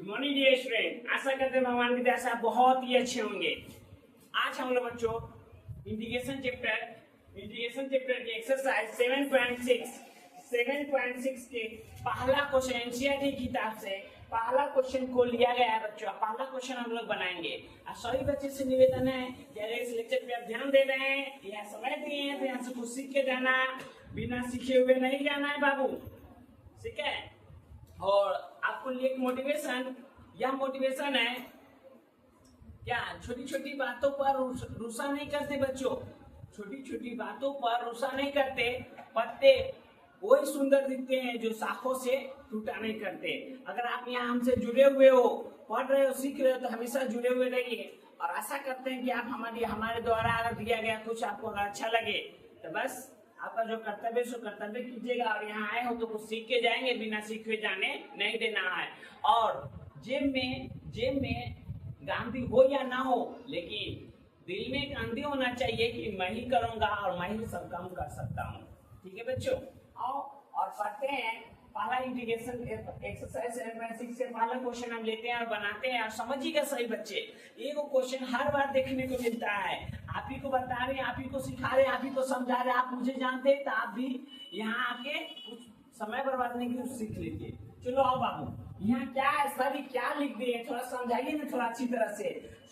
Morning dear student, आशा करते हैं भगवान की दया से आप बहुत ही अच्छे होंगे। आज हम लोग बच्चों इंटीग्रेशन चैप्टर के एक्सरसाइज 7.6 के पहला क्वेश्चन एनसीईआरटी किताब से पहला क्वेश्चन को लिया गया है बच्चों। पहला क्वेश्चन हम लोग बनाएंगे और सभी बच्चे से निवेदन है कि अगर इस लेक्चर पे आप ध्यान दे रहे हैं या समय दिए हैं तो यहाँ से कुछ सीख के जाना, बिना सीखे हुए नहीं जाना है बाबू, ठीक है। और आपको लिए एक मोटिवेशन, यह मोटिवेशन है क्या, छोटी छोटी बातों पर रुसा नहीं करते बच्चों, छोटी छोटी बातों पर रुसा नहीं करते। पत्ते वही सुंदर दिखते हैं जो शाखों से टूटा नहीं करते। अगर आप यहाँ हमसे जुड़े हुए हो, पढ़ रहे हो, सीख रहे हो तो हमेशा जुड़े हुए रहिए और आशा करते हैं कि आप हमारे द्वारा अगर दिया गया कुछ आपको अगर अच्छा लगे तो बस आपका जो कर्तव्य सो कर्तव्य कीजिएगा और यहाँ आए हो तो कुछ सीख के जाएंगे, बिना सीखे जाने नहीं देना है। और जेब में गांधी हो या ना हो, लेकिन दिल में गांधी होना चाहिए कि मैं ही करूंगा और मैं ही सब काम कर सकता हूँ, ठीक है बच्चों। आओ और पढ़ते हैं पहला इंटीग्रेशन एक्सरसाइज 7.6 से पहला क्वेश्चन हम लेते हैं और बनाते हैं। और समझिएगा सही बच्चे, एक क्वेश्चन हर बार देखने को मिलता है, आप ही को बता रहे, आप ही को सिखा रहे, आप ही को समझा रहे, आप मुझे जानते हैं तो आप भी यहाँ आके कुछ समय बर्बाद नहीं की सीख लीजिए। चलो आओ बाबू, यहाँ क्या है, सभी क्या लिख दिए, थोड़ा समझाइए ना, थोड़ा अच्छी तरह से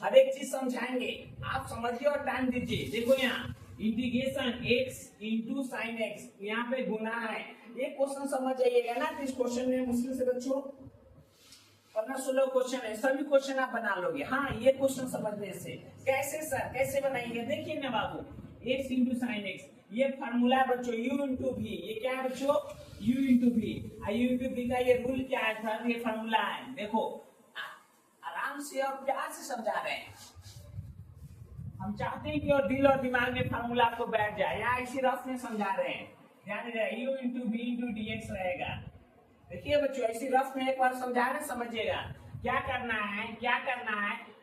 हर एक चीज समझाएंगे, आप समझिए और टाइम दीजिए। देखो यहाँ integration x into sign x, यहाँ पे गुना है। ये क्वेश्चन समझ जाइएगा ना, तो इस क्वेश्चन में मुश्किल से बच्चों 15-16 क्वेश्चन है, सभी क्वेश्चन आप बना लोगे। हाँ, ये क्वेश्चन समझने से कैसे सर, कैसे बनाएंगे, देखिए ना बाबू, x इंटू साइन x, ये फार्मूला है बच्चों u इंटू v। ये क्या है बच्चों, u into v। u into v का ये रूल क्या है सर, ये फार्मूला है। देखो आराम से और प्यार से समझा रहे हैं, हम चाहते हैं कि और दिल और दिमाग में फार्मूला आपको बैठ जाए। यहाँ इसी रफ में समझा रहे हैं, ध्यान रहे, u into v into dx रहेगा। देखिए बच्चों ऐसी रफ में एक बार समझा रहे, समझिएगा क्या करना है।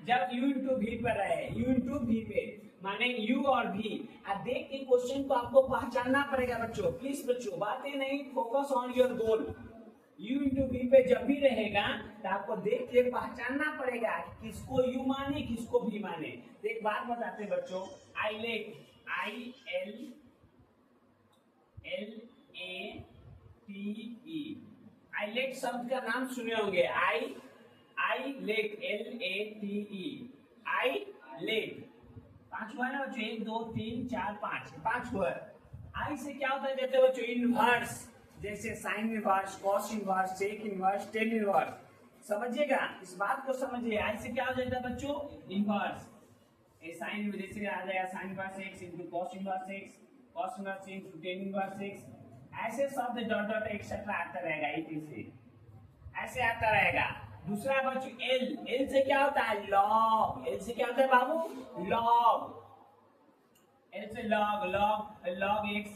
जब u इंटू v पर रहे, u इंटू v पे माने u और v, अब देख के क्वेश्चन को आपको पहचानना पड़ेगा बच्चों। प्लीज बच्चों बातें नहीं, focus on your goal. u into v पे जब भी रहेगा तो आपको देख के पहचानना पड़ेगा कि किसको u माने किसको v माने। तो एक बात बताते हैं बच्चों, आईलेट शब्द का नाम सुने होंगे, आईलेट LATE, आईलेट। 5 हुआ ना बच्चों, 1 2 3 4 5 हुआ। आई से क्या होता है देते बच्चों, इनवर्स, जैसे sine inverse, cos inverse, sec inverse, tan inverse. समझिएगा, इस बात को समझिए। आई से क्या हो जाता है बच्चों, इनवर्स। साइन जैसे आ जाएगा sign inverse x into cos inverse x, cos inverse into tan inverse x, ऐसे शब्द डॉट डॉट एक्सेट्रा आता रहेगा, ऐसे आता रहेगा। दूसरा बच्चों एल से क्या होता है, लॉग। एल से क्या होता है बाबू, लॉग। एल से log x,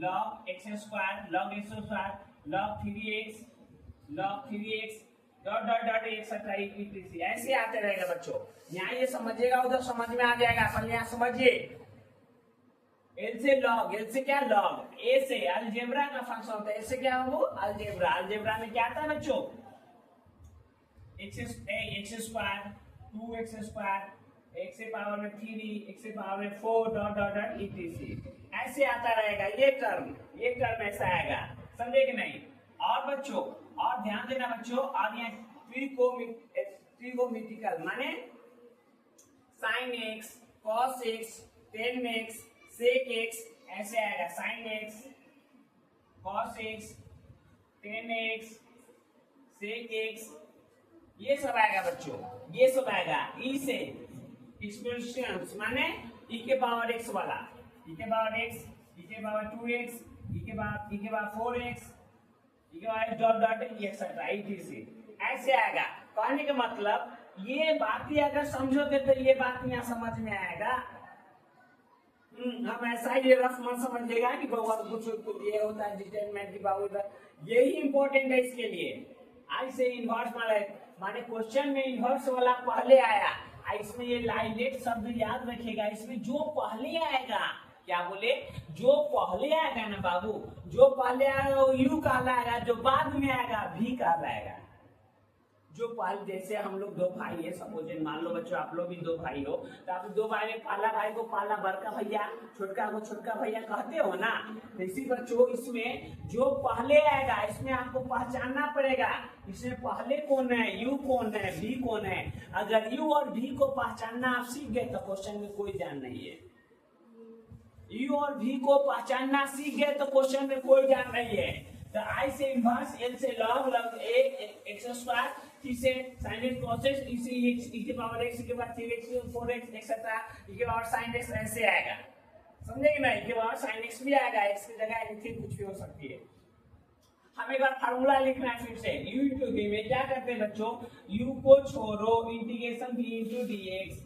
log x square, log x square, log 3x, dot dot dot etcetera etc, ऐसे आते रहेगा बच्चों। यहाँ ये समझिएगा, उधर समझ में आ जाएगा, पहले यहाँ समझिए। एल से लॉग, एल से क्या लॉग, ए से अलजेब्रा का फंक्शन होता है, ऐसे क्या हो अलजेब्रा। अलजेब्रा में क्या आता है बच्चों, x square, 2x square, x से पावर में 3, x से पावर में 4, डॉट डॉट डॉट etc, ऐसे आता रहेगा। ये टर्म ऐसा आएगा, समझे कि नहीं। और बच्चों और ध्यान देना बच्चों, और यहाँ ट्रिगोमेट्रिकल माने sine x, cos x, tan x, sec x, ऐसे आएगा। Sine x, cos x, tan x, sec x, ये सब आएगा बच्चों, ये सब आएगा। ई से एक्सप्रेशंस माने e के पावर x वाला, e के पावर x, e के पावर 2x, e के पावर 4x, e के power dot dot etcetera etc, ऐसे आएगा। कहने का मतलब ये बात ही अगर समझोगे तो ये बात यहाँ समझ में आएगा। हम ऐसा ही रफ मत समझिएगा कि बहुत कुछ ये होता है डिटरमिनेंट की बाबू, यही इंपॉर्टेंट है इसके लिए। आई से इनवर्स माने क्वेश्चन में इनवर्स वाला पहले आया, इसमें ये लाइलेट शब्द याद रखिएगा, इसमें जो पहले आएगा, क्या बोले, जो पहले आएगा ना बाबू, जो पहले आएगा वो यू कहलाएगा, जो बाद में आएगा भी कहलाएगा। जो पहले जैसे हम लोग दो भाई है, सपोज मान लो बच्चों आप लोग भी दो भाई हो, तो आप दो भाई में पहला भाई को पहला बड़का भैया, छोटका को छोटका भैया कहते हो ना। तो इसी बच्चों इसमें जो पहले आएगा इसमें आपको पहचानना पड़ेगा, इसमें पहले कौन है, यू कौन है, भी कौन है। अगर यू और भी को पहचानना आप सीख गए तो क्वेश्चन में कोई जान नहीं है। यू और भी को पहचानना सीख गए तो क्वेश्चन में कोई जान नहीं है। तो आई से इनवर्स, एल से लॉग, लॉग ए एक्स स्क्वायर, टी से sin x cos x, e के पावर x के बाद 3x 4x एक्सेट्रा, e के पावर sin x ऐसे आएगा, समझे कि नहीं। के पावर sin x भी आएगा, x की जगह एनीथिंग कुछ भी हो सकती है। हमें एक बार फार्मूला लिखना है फिर से। u into v में क्या करते हैं बच्चों, u को छोड़ो, इंटीग्रेशन v into dx।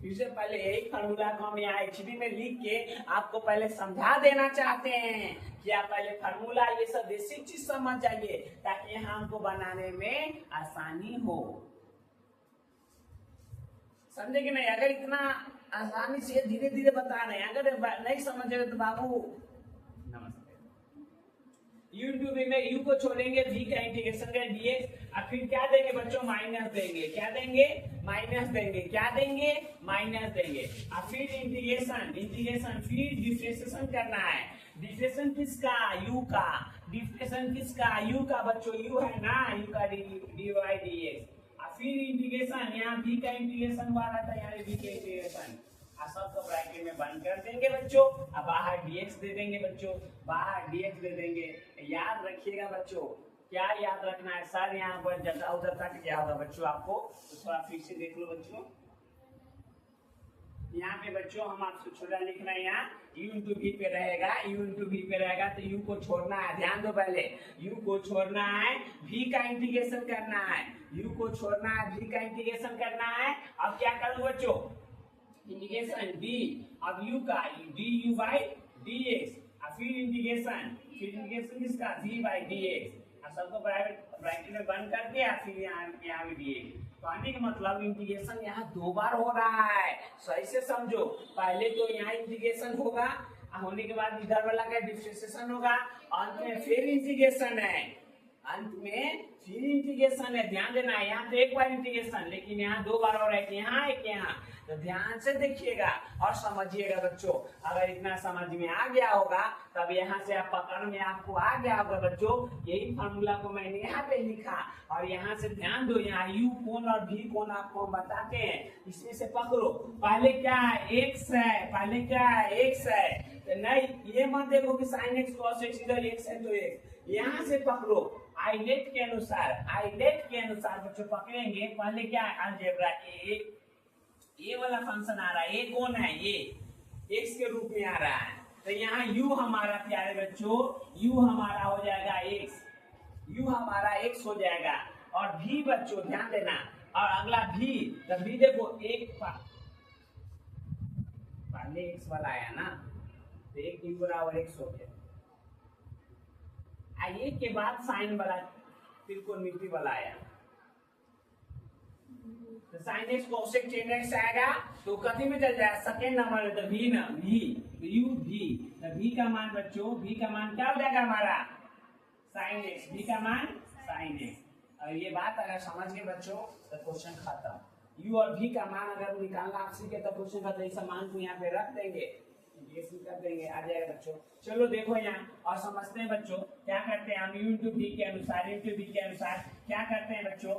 फिर से पहले एक फार्मूला को हम यहाँ एचडी में लिख के आपको पहले समझा देना चाहते हैं कि आप पहले फार्मूला ये सब बेसिक चीज समझ जाइए ताकि यहाँ हमको बनाने में आसानी हो, समझे कि नहीं। अगर इतना आसानी से धीरे धीरे बता रहे हैं, अगर नहीं समझ रहे तो बाबू नमस्ते। u into v में u को छोड़ेंगे, v का इंटीग्रेशन का dx, और फिर क्या देंगे बच्चों, माइनस देंगे। क्या देंगे, माइनस देंगे। क्या देंगे, माइनस देंगे। और फिर इंटीग्रेशन, इंटीग्रेशन फिर डिफरेंशिएशन करना है। डिफरेंशिएशन किसका, u का। डिफरेंशिएशन किसका, u का बच्चों, u है ना, u का dy dx। और फिर इंटीग्रेशन, यहाँ v का इंटीग्रेशन हुआ था, यहाँ v का इंटीग्रेशन, सबको ब्रैकेट में बंद कर देंगे बच्चों। अब बाहर dx दे देंगे बच्चों, बाहर dx दे देंगे। याद रखिएगा बच्चों, क्या याद रखना है सर, यहाँ पर जटा उधर तक क्या होगा बच्चों आपको, तो थोड़ा फिर से देख लो बच्चों। यहाँ पे बच्चों हम आपसे छोटा लिखना है, यहाँ u into v पे रहेगा, u into v पे रहेगा तो u को छोड़ना है। ध्यान दो, पहले u को छोड़ना है, v का इंटीग्रेशन करना है, u को छोड़ना है, v का इंटीग्रेशन करना है। अब क्या करूँ बच्चों, इंटीग्रेशन d, अब u का du by dx, और फिर इंटीग्रेशन किसका, v by dx। अब सबको ब्रैकेट में बंद कर दिया, फिर यहाँ भी dx। तो आने का मतलब इंटीग्रेशन यहाँ दो बार हो रहा है, सही से समझो। पहले तो यहाँ इंटीग्रेशन होगा, होने के बाद इधर वाला का डिफरेंशिएशन होगा, अंत में फिर इंटीग्रेशन है, अंत में फिर इंटीग्रेशन है। ध्यान देना है, यहाँ तो एक बार इंटीग्रेशन, लेकिन यहाँ दो बार हो रहा है, यहाँ एक यहाँ। तो ध्यान से देखिएगा और समझिएगा बच्चों। अगर इतना समझ में आ गया होगा तब यहाँ से आप पकड़ में आपको आ गया होगा बच्चों। यही फार्मूला को मैंने यहाँ पे लिखा, और यहाँ से ध्यान दो, यहाँ u कोण और v कोण आपको हम बताते हैं, इसमें से पकड़ो। पहले क्या है, x है, पहले क्या है, x है। तो नहीं, ये मत देखो कि sin x cos x, इधर x है तो x, यहाँ से पकड़ो। आइलेट के अनुसार बच्चों पकड़ेंगे। पहले क्या है, अलजेब्रा ये वाला फंक्शन आ रहा है, ये कौन है, ये x के रूप में आ रहा है। तो यहाँ u हमारा प्यारे बच्चों, u हमारा हो जाएगा x, u हमारा x हो जाएगा। और v बच्चों ध्यान देना, और अगला v, तो v देखो एक पहले x वाला आया ना, तो एक v बराबर x हो गया। आइए के बाद साइन वाला त्रिकोणमिति वाला आया, तो sin x cos x tan x आएगा, तो कथी में चल जाएगा, सेकेंड नंबर में, तो v ना, v u v, तो v का मान बच्चों, v का मान क्या हो जाएगा हमारा, sin x, v का मान sin x। और ये बात अगर समझ गए बच्चों तो क्वेश्चन खत्म। u और v का मान अगर निकालना आप सीखे तो क्वेश्चन खत्म। इस मान को यहाँ पे रख देंगे, कर देंगे, आ जाएगा बच्चों। चलो देखो यहाँ और समझते हैं बच्चों, क्या करते हैं हम u into v के अनुसार, into v के अनुसार क्या करते हैं बच्चों,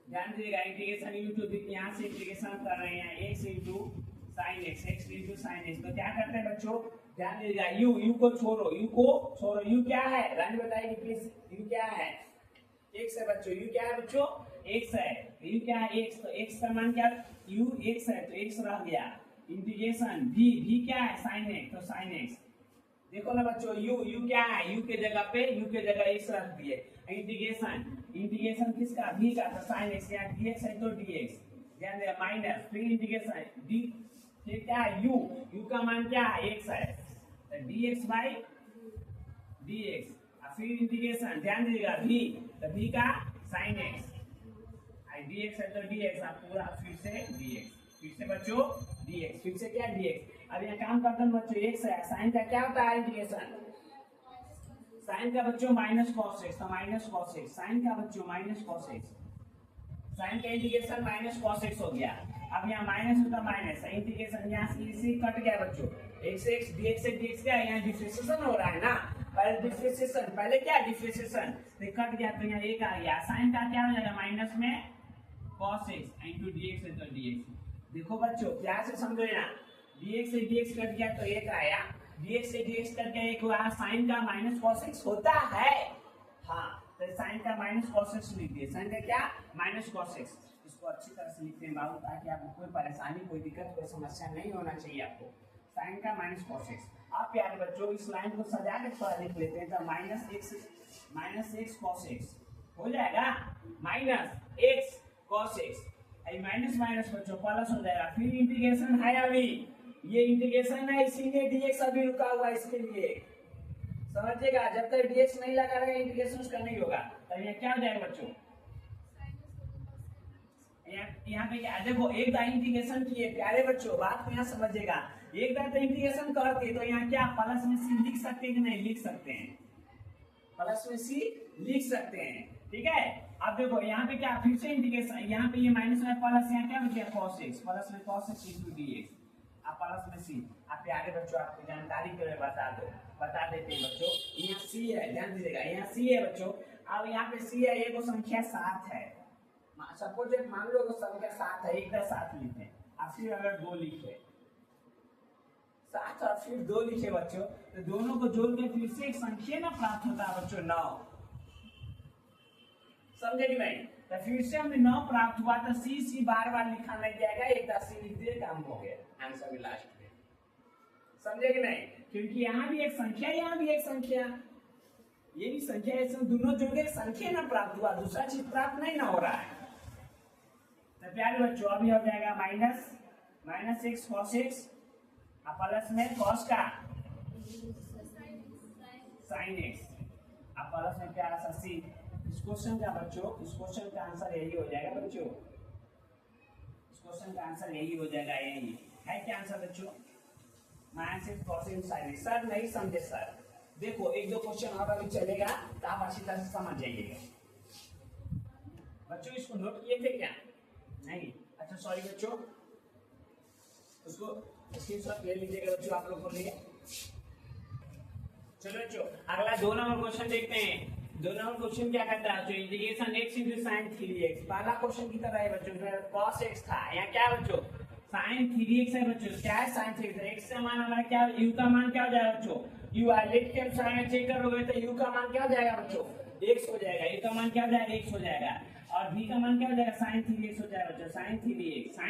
ध्यान दीजिएगा। इंटीग्रेशन u into v, यहाँ से इंटीग्रेशन कर रहे हैं x into sin x, x into sin x। तो क्या करते हैं बच्चों, ध्यान दीजिएगा, u को छोड़ो, u क्या है, रानी बताइए प्लीज, u क्या है, x है बच्चों, u क्या है बच्चों, x है। u क्या है, x, तो x का मान क्या, u x है तो x रह गया। इंटीग्रेशन v क्या है, sin x, तो sin x। देखो ना बच्चों, u क्या है, u के जगह पे u के जगह x रख दिए। इंटीग्रेशन किसका, v का, तो sin x, यहाँ dx है तो dx, ध्यान दे, माइनस, फिर इंटीग्रेशन d, फिर क्या है u का मान क्या है, x है, तो dx by dx। फिर इंटीग्रेशन ध्यान दीजिएगा v, तो v का sin x, dx है तो dx, आप पूरा फिर से dx, फिर से बच्चों dx, फिर से क्या dx। अब यहाँ काम करते हैं बच्चों, x है, साइन का क्या होता है इंटीग्रेशन, साइन का बच्चों माइनस कॉस एक्स, तो माइनस कॉस एक्स, साइन का बच्चों माइनस कॉस एक्स, साइन का इंटीग्रेशन माइनस कॉस एक्स हो गया। अब यहाँ माइनस होता माइनस, इंटीग्रेशन यहाँ से कट गया बच्चों, एक्स एक्स dx क्या यहाँ डिफरेंशिएशन हो रहा है ना, पहले डिफरेंशिएशन, पहले क्या डिफरेंशिएशन, तो कट गया तो यहाँ एक आ गया, साइन का क्या हो जाएगा माइनस में कॉस एक्स इंटू dx है तो dx। देखो बच्चों प्यार से समझो ना, dx से dx कट गया तो एक आया, dx से dx कट गया एक हुआ, साइन का माइनस कॉस एक्स होता है, हाँ तो साइन का माइनस कॉस एक्स लिख दिए, साइन का क्या माइनस कॉस एक्स, इसको अच्छी तरह से लिखते हैं बाबू ताकि आपको कोई परेशानी कोई दिक्कत कोई समस्या नहीं होना चाहिए आपको। साइन का माइनस कॉस एक्स, आप प्यारे बच्चों इस लाइन को सजा के थोड़ा लिख लेते हैं, तो माइनस एक्स कॉस एक्स हो जाएगा, minus x cos x, minus minus बच्चों प्लस हो जाएगा, फिर इंटीग्रेशन है अभी, ये इंटीग्रेशन है इसीलिए dx अभी रुका हुआ इसके लिए, समझिएगा जब तक dx नहीं लगा रहेगा इंटीग्रेशन उसका नहीं होगा। तब यहाँ क्या हो जाएगा बच्चों, यहाँ पे क्या देखो एक बार इंटीग्रेशन किए प्यारे बच्चों, बात को यहाँ समझिएगा, एक बार तो इंटीग्रेशन करते तो यहाँ क्या प्लस में सी लिख सकते हैं कि नहीं लिख सकते हैं, प्लस में सी लिख सकते हैं, ठीक है। अब देखो यहाँ पे क्या फिर से इंटीग्रेशन, यहाँ पे ये माइनस में प्लस, यहाँ क्या बच गया cos x, प्लस में cos x इंटू dx, आप प्लस में सी, आप प्यारे बच्चों आपकी जानकारी के लिए बता देते हैं बच्चों, यहाँ सी है ध्यान दीजिएगा, यहाँ सी है बच्चों। अब यहाँ पे सी है, एक संख्या 7 है, सपोज मान लो संख्या 7 है, एक का 7 लिखे और फिर अगर 2 लिखे, 7 और फिर 2 लिखे बच्चों, तो दोनों को जोड़ के फिर से एक संख्या ना प्राप्त होता है बच्चों 9, समझे कि नहीं, तो फिर से हमें 9 प्राप्त हुआ, तो सी बार बार लिखा नहीं जाएगा, एक बार सी लिख दिए काम हो गया, आंसर भी लास्ट में, समझे कि नहीं, क्योंकि यहाँ भी एक संख्या यहाँ भी एक संख्या, ये भी संख्या है, दोनों जोड़ के संख्या ना प्राप्त हुआ, दूसरा चीज प्राप्त नहीं ना हो रहा है। तो प्यारे बच्चों अभी हो जाएगा minus x cos x plus में कॉस का साइन एक्स प्लस में प्यारा सा सी। इस क्वेश्चन का बच्चों, इस क्वेश्चन का आंसर यही हो जाएगा बच्चों, इस क्वेश्चन का आंसर यही हो जाएगा, यही है क्या आंसर बच्चों, minus x cos x sine x. Sir नहीं समझे सर, देखो एक दो क्वेश्चन और अभी चलेगा तो आप अच्छी तरह से समझ जाइएगा बच्चों। इसको नोट किए थे क्या, नहीं, अच्छा सॉरी बच्चों, उसको स्क्रीनशॉट ले लीजिएगा बच्चों आप लोग को लिए। चलो बच्चों अगला 2 नंबर क्वेश्चन देखते हैं। 2 नंबर क्वेश्चन क्या कहता है बच्चों, integration x into sin 3x, पहला क्वेश्चन की तरह है बच्चों, cos x था, यहाँ क्या है बच्चों sin 3x है बच्चों, क्या है sin 3x, x का मान हमारा क्या, u का मान क्या हो जाएगा बच्चों, u है, लेट के साइन चेक करोगे तो u का मान क्या हो जाएगा बच्चों x हो जाएगा, a का मान क्या हो जाएगा x हो जाएगा, और b का मान क्या हो जाएगा sin 3x हो जाएगा बच्चों, sin 3x।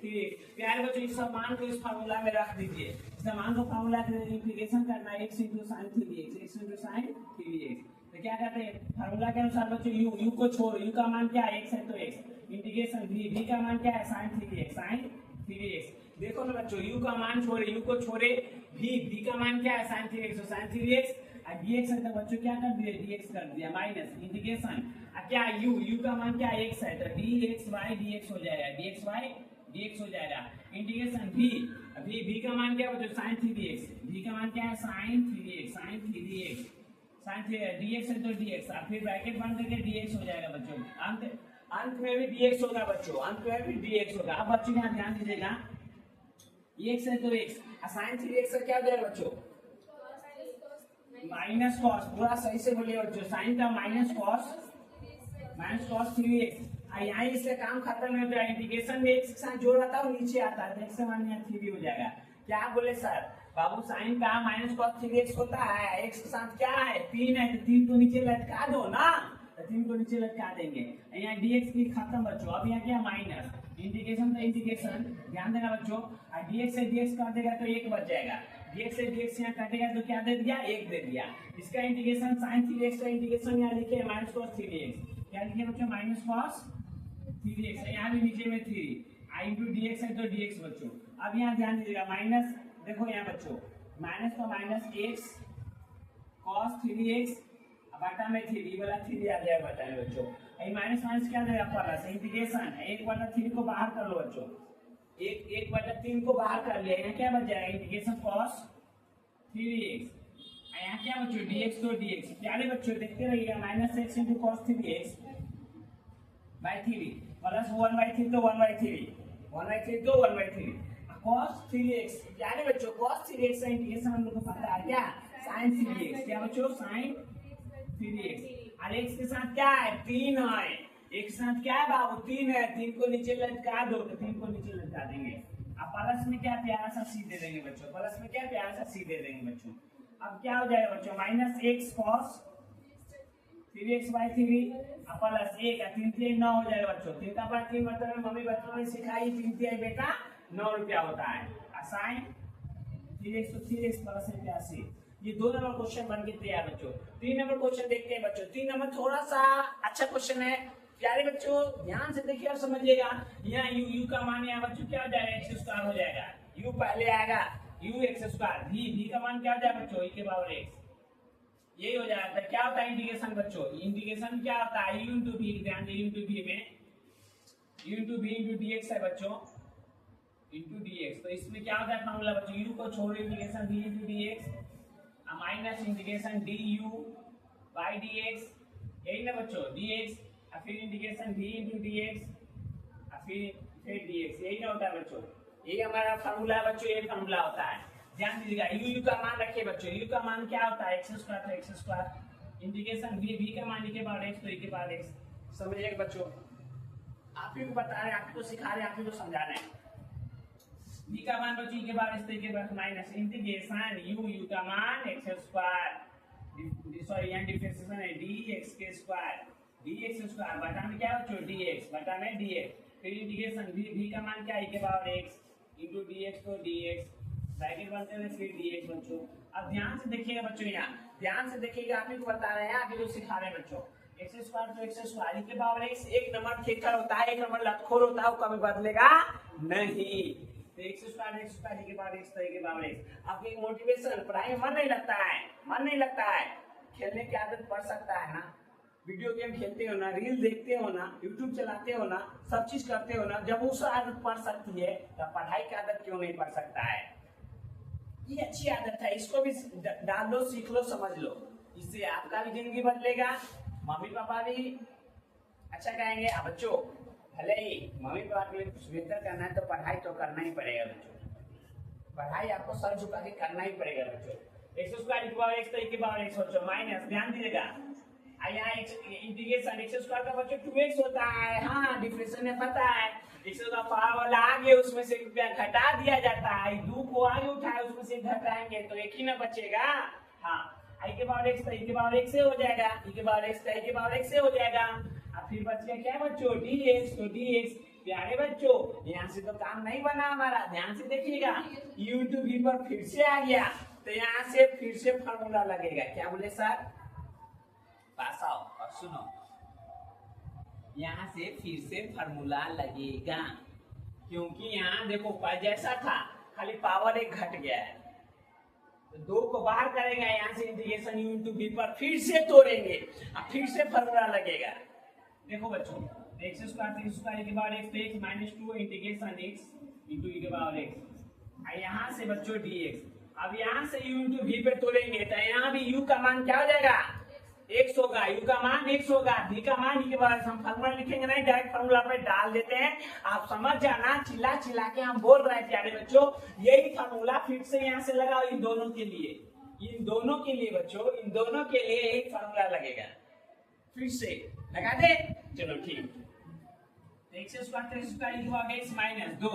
प्यारे बच्चों इस सब मान को इस फार्मूला में रख दीजिए, इस मान को फार्मूला के इंटीग्रेशन करना है x into sin 3x, x into sin 3x, तो क्या कहते हैं फार्मूला के अनुसार बच्चों u को छोड़, u का मान क्या है x है तो x, इंटीग्रेशन v का मान क्या है sin 3x। देखो ना बच्चों u का मान छोड़े, u को छोड़े v का मान क्या है sin 3x, तो sin 3x और dx है तो बच्चों क्या कर दिया dx कर दिया, माइनस इंटीग्रेशन क्या u का मान क्या x है तो dx by dx हो जाएगा, dx by dx हो जाएगा, इंटीग्रेशन v का मान क्या बच्चों sin 3x, v का मान क्या है sin 3x dx है तो dx, और फिर ब्रैकेट बंद करके dx हो जाएगा बच्चों, अंत में भी dx होगा बच्चों, अंत में भी dx होगा। अब बच्चों यहाँ ध्यान दीजिएगा, x है तो x, sin 3x का क्या हो जाएगा बच्चों माइनस कॉस, पूरा सही से बोलिए बच्चों, साइन का माइनस कॉस 3x, यहाँ इससे काम खत्म हो जाएगा, इंटीग्रेशन में x के साथ जोड़ आता है और नीचे आता है, x से मान यहाँ 3 हो जाएगा। क्या बोले सर बाबू साइन का माइनस कॉस 3x होता है, x के साथ क्या है 3 है, तो 3 को नीचे लटका दो ना, तो 3 को नीचे लटका देंगे, यहाँ dx की खत्म बच्चों, अब यहाँ क्या माइनस इंटीग्रेशन, तो इंटीग्रेशन ध्यान देना बच्चों, और dx से dx काट देगा तो 1 बच जाएगा, dx से dx यहाँ काटेगा तो क्या दे दिया 1 दे दिया, इसका इंटीग्रेशन sin 3x का इंटीग्रेशन यहाँ लिखे माइनस कॉस 3x, क्या लिखे बच्चों माइनस कॉस 3x, यहाँ भी नीचे में 3 इंटू dx है तो dx बच्चों। अब यहाँ ध्यान दीजिएगा माइनस, देखो यहाँ बच्चों माइनस तो माइनस x cos 3x बटा में 3 वाला 3 आ जाएगा बटा में बच्चों, माइनस माइनस क्या देगा प्लस, इंटीग्रेशन 1/3 को बाहर कर लो बच्चों, 1/3 को बाहर कर लिया, यहाँ क्या बच जाएगा इंटीग्रेशन cos 3x, यहाँ क्या बच्चों dx तो dx प्यारे बच्चों देखते रहिएगा -x into cos 3x by 3 plus 1/3 तो 1/3 1/3 तो 1/3 cos 3x प्यारे बच्चों cos 3x का इंटीग्रेशन हम लोग को पता है क्या sin 3x क्या बच्चों sin 3x और x के साथ क्या है 3 है एक साथ क्या है बाबू 3 है 3 को नीचे लटका दो तो 3 को नीचे लटका देंगे अब प्लस में क्या प्यारा सा c दे देंगे बच्चों प्लस में क्या प्यारा सा c दे देंगे बच्चों अब क्या हो जाएगा बच्चों -x cos 3x/3 प्लस 1 3 3 9 हो जाएगा बच्चों 3 का पावर 3 मतलब मम्मी बच्चों ने सिखाई 3 3 बेटा 9 रुपया होता है साइन 3x तो 3x प्लस 81 ये 2 नंबर क्वेश्चन बन के तैयार बच्चों 3 नंबर क्वेश्चन देखते हैं बच्चों 3 नंबर थोड़ा सा अच्छा क्वेश्चन है प्यारे बच्चों ध्यान से देखिए और समझिएगा यहाँ u का मान यहाँ बच्चों क्या हो जाएगा x² हो जाएगा u पहले आएगा u(x²) v का मान क्या हो जाएगा बच्चों e के पावर x यही हो जाता है क्या होता है इंटीग्रेशन बच्चों इंटीग्रेशन क्या होता है u into v ध्यान दे u into v में u into v into dx है बच्चों into dx तो इसमें क्या होता है फॉर्मूला बच्चों u को छोड़ integration v into dx minus integration du by dx यही ना बच्चों dx और फिर इंटीग्रेशन v into dx और फिर dx यही ना होता है बच्चों ये हमारा फॉर्मूला है बच्चों ये फॉर्मूला होता है ध्यान दीजिएगा u का मान रखिए बच्चों u का मान क्या होता है x² तो x² इंटीग्रेशन v का मान e के पावर x तो e के पावर x समझिएगा बच्चों आप ही को बता रहे हैं आप ही को सिखा रहे हैं आप ही को समझा रहे हैं v का मान बच्चों e के पावर x तो e के पावर माइनस इंटीग्रेशन u का मान x² सॉरी यहाँ डिफरेंशिएशन है dx² बटा में क्या बच्चों dx बटा में dx फिर इंटीग्रेशन v का मान क्या e के पावर x into dx तो dx ब्रैकेट बनते हैं फिर dx बच्चों अब ध्यान से देखिएगा बच्चों यहाँ ध्यान से देखिएगा आप ही को बता रहे हैं आप ही को सिखा रहे हैं बच्चों x² तो x² e के पावर x एक नंबर ठेकर होता है एक नंबर लतखोर होता है वो कभी बदलेगा नहीं तो x² e के पावर x तो e के पावर x आपकी मोटिवेशन पढ़ाई में मन नहीं लगता है खेलने की आदत पड़ सकता है ना वीडियो गेम खेलते हो ना रील देखते हो ना यूट्यूब चलाते हो ना सब चीज करते हो ना जब उस आदत पड़ सकती है तब पढ़ाई की आदत क्यों नहीं पड़ सकता है ये अच्छी आदत है इसको भी डाल लो सीख लो समझ लो इससे आपका भी जिंदगी बदलेगा मम्मी पापा भी अच्छा कहेंगे अब बच्चों भले ही मम्मी पापा के लिए कुछ बेहतर करना है तो पढ़ाई तो करना ही पड़ेगा बच्चों पढ़ाई आपको सर झुका के करना ही पड़ेगा बच्चों x² की पावर x तो e की पावर x बच्चों माइनस ध्यान दीजिएगा यहाँ इंटीग्रेशन x² का बच्चों 2x होता है हाँ डिफरेंशिएशन में पता है x का पावर आगे उसमें से घटा दिया जाता है 2 को आगे उठाए उसमें से घटाएंगे तो एक ही ना बचेगा हाँ i के पावर x तो e के पावर x से हो जाएगा e के पावर x तो e के पावर x से हो जाएगा अब फिर बच गया क्या बच्चों dx तो dx प्यारे बच्चों यहाँ से तो काम नहीं बना हमारा ध्यान से देखिएगा u into v पर फिर से आ गया तो यहाँ से फिर से फॉर्मूला लगेगा क्या बोले सर पास आओ और सुनो यहाँ से फिर से फॉर्मूला लगेगा क्योंकि यहाँ देखो जैसा था खाली पावर एक घट गया है तो 2 को बाहर करेगा यहाँ से इंटीग्रेशन u into v पर फिर से तोड़ेंगे अब फिर से फॉर्मूला लगेगा देखो बच्चों x² e के पावर x तो x -2 integration x into e के पावर x यहाँ से बच्चों dx अब यहाँ से u into v पे तोड़ेंगे तो यहाँ भी u का मान क्या हो जाएगा x होगा u का मान x होगा v का मान e के बारे में हम फार्मूला लिखेंगे नहीं डायरेक्ट फार्मूला पे डाल देते हैं आप समझ जाना चिल्ला चिल्ला के हम बोल रहे हैं प्यारे बच्चों यही फार्मूला फिर से यहाँ से लगाओ इन दोनों के लिए बच्चों इन दोनों के लिए यही फार्मूला लगेगा फिर से लगा दे चलो ठीक x² -2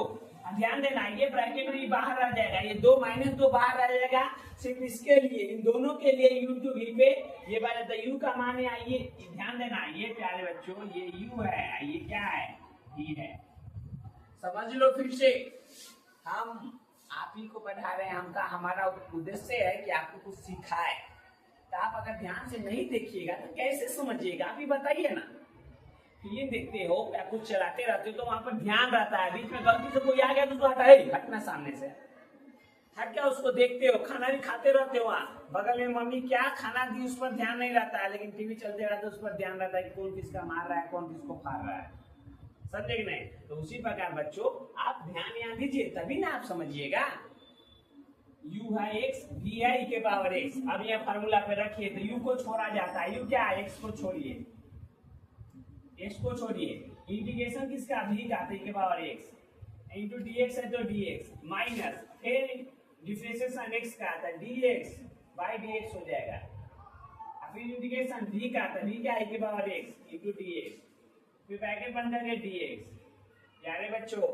ध्यान देना ये ब्रैकेट में बाहर आ जाएगा ये 2 -2 बाहर आ जाएगा सिर्फ इसके लिए इन दोनों के लिए u to v पे ये बात है u का मान है ये ध्यान देना ये प्यारे बच्चों ये u है ये क्या है v है समझ लो फिर से हम आप ही को पढ़ा रहे हैं हमारा उद्देश्य है कि आपको कुछ सिखाए तो आप अगर ध्यान से नहीं देखिएगा तो कैसे समझिएगा आप ही बताइए ना फिल्म देखते हो या कुछ चलाते रहते हो तो वहां पर ध्यान रहता है बीच में गलती से कोई आ गया तो उसको हटना सामने से हट क्या उसको देखते हो खाना भी खाते रहते हो वहाँ बगल में मम्मी क्या खाना दी उस पर ध्यान नहीं रहता है लेकिन टीवी चलते रहता है उस पर ध्यान रहता है कि कौन किसका मार रहा है कौन किसको फाड़ रहा है समझे कि नहीं तो उसी प्रकार बच्चों आप ध्यान यहाँ दीजिए तभी ना आप समझिएगा u है x, v है e के पावर x। अब यह फार्मूला पे रखिए तो u को छोड़ा जाता है, u क्या है, x को छोड़िए, x को छोड़िए, इंटीग्रेशन किसका, v का, e के पावर x इंटू dx है तो dx माइनस फिर डिफरेंशिएशन x का था dx बाई dx हो जाएगा, फिर इंटीग्रेशन v का था, v क्या है e के पावर x इंटू dx, फिर ब्रैकेट बंद करके dx। प्यारे बच्चों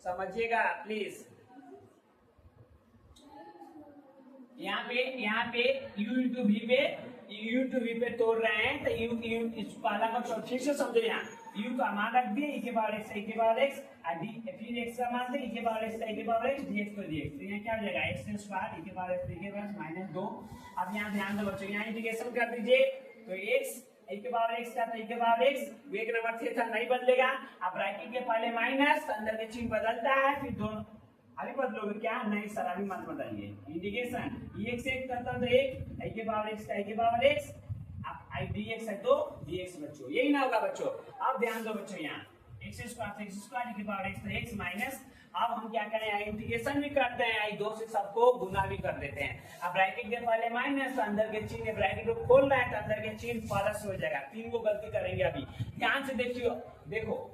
समझिएगा प्लीज, यहाँ पे u इंटू v पे तोड़ रहे हैं तो u इस पहला का ठीक से समझो। यहाँ u का मान रख दिए e के पावर x, e के पावर x और d फिर x का मान e के पावर x, e के पावर x dx तो dx, तो यहाँ क्या हो जाएगा x स्क्वायर e के पावर x, e के पावर माइनस 2। अब यहाँ ध्यान दो बच्चों, यहाँ इंटीग्रेशन कर दीजिए तो x e के पावर x का तो e के पावर x एक नंबर थे था नहीं बदलेगा। अब ब्रैकेट के पहले माइनस अंदर के चिन्ह बदलता है, फिर दोनों अभी बदलोगे क्या, नहीं सर अभी मत बदलिए। इंटीग्रेशन x एक करता तो एक e के पावर x का e के पावर x, अब dx है तो dx बच्चों, यही ना होगा बच्चों। अब ध्यान दो बच्चों, यहाँ x स्क्वायर e के पावर x तो x माइनस, अब हम क्या करें, इंटीग्रेशन भी करते हैं, दो से सबको गुना भी कर देते हैं। अब ब्रैकेट के पहले माइनस अंदर के चिन्ह, ब्रैकेट को खोल रहा है तो अंदर के चिन्ह प्लस हो जाएगा। तीन को गलती करेंगे अभी, ध्यान से देखियो, देखो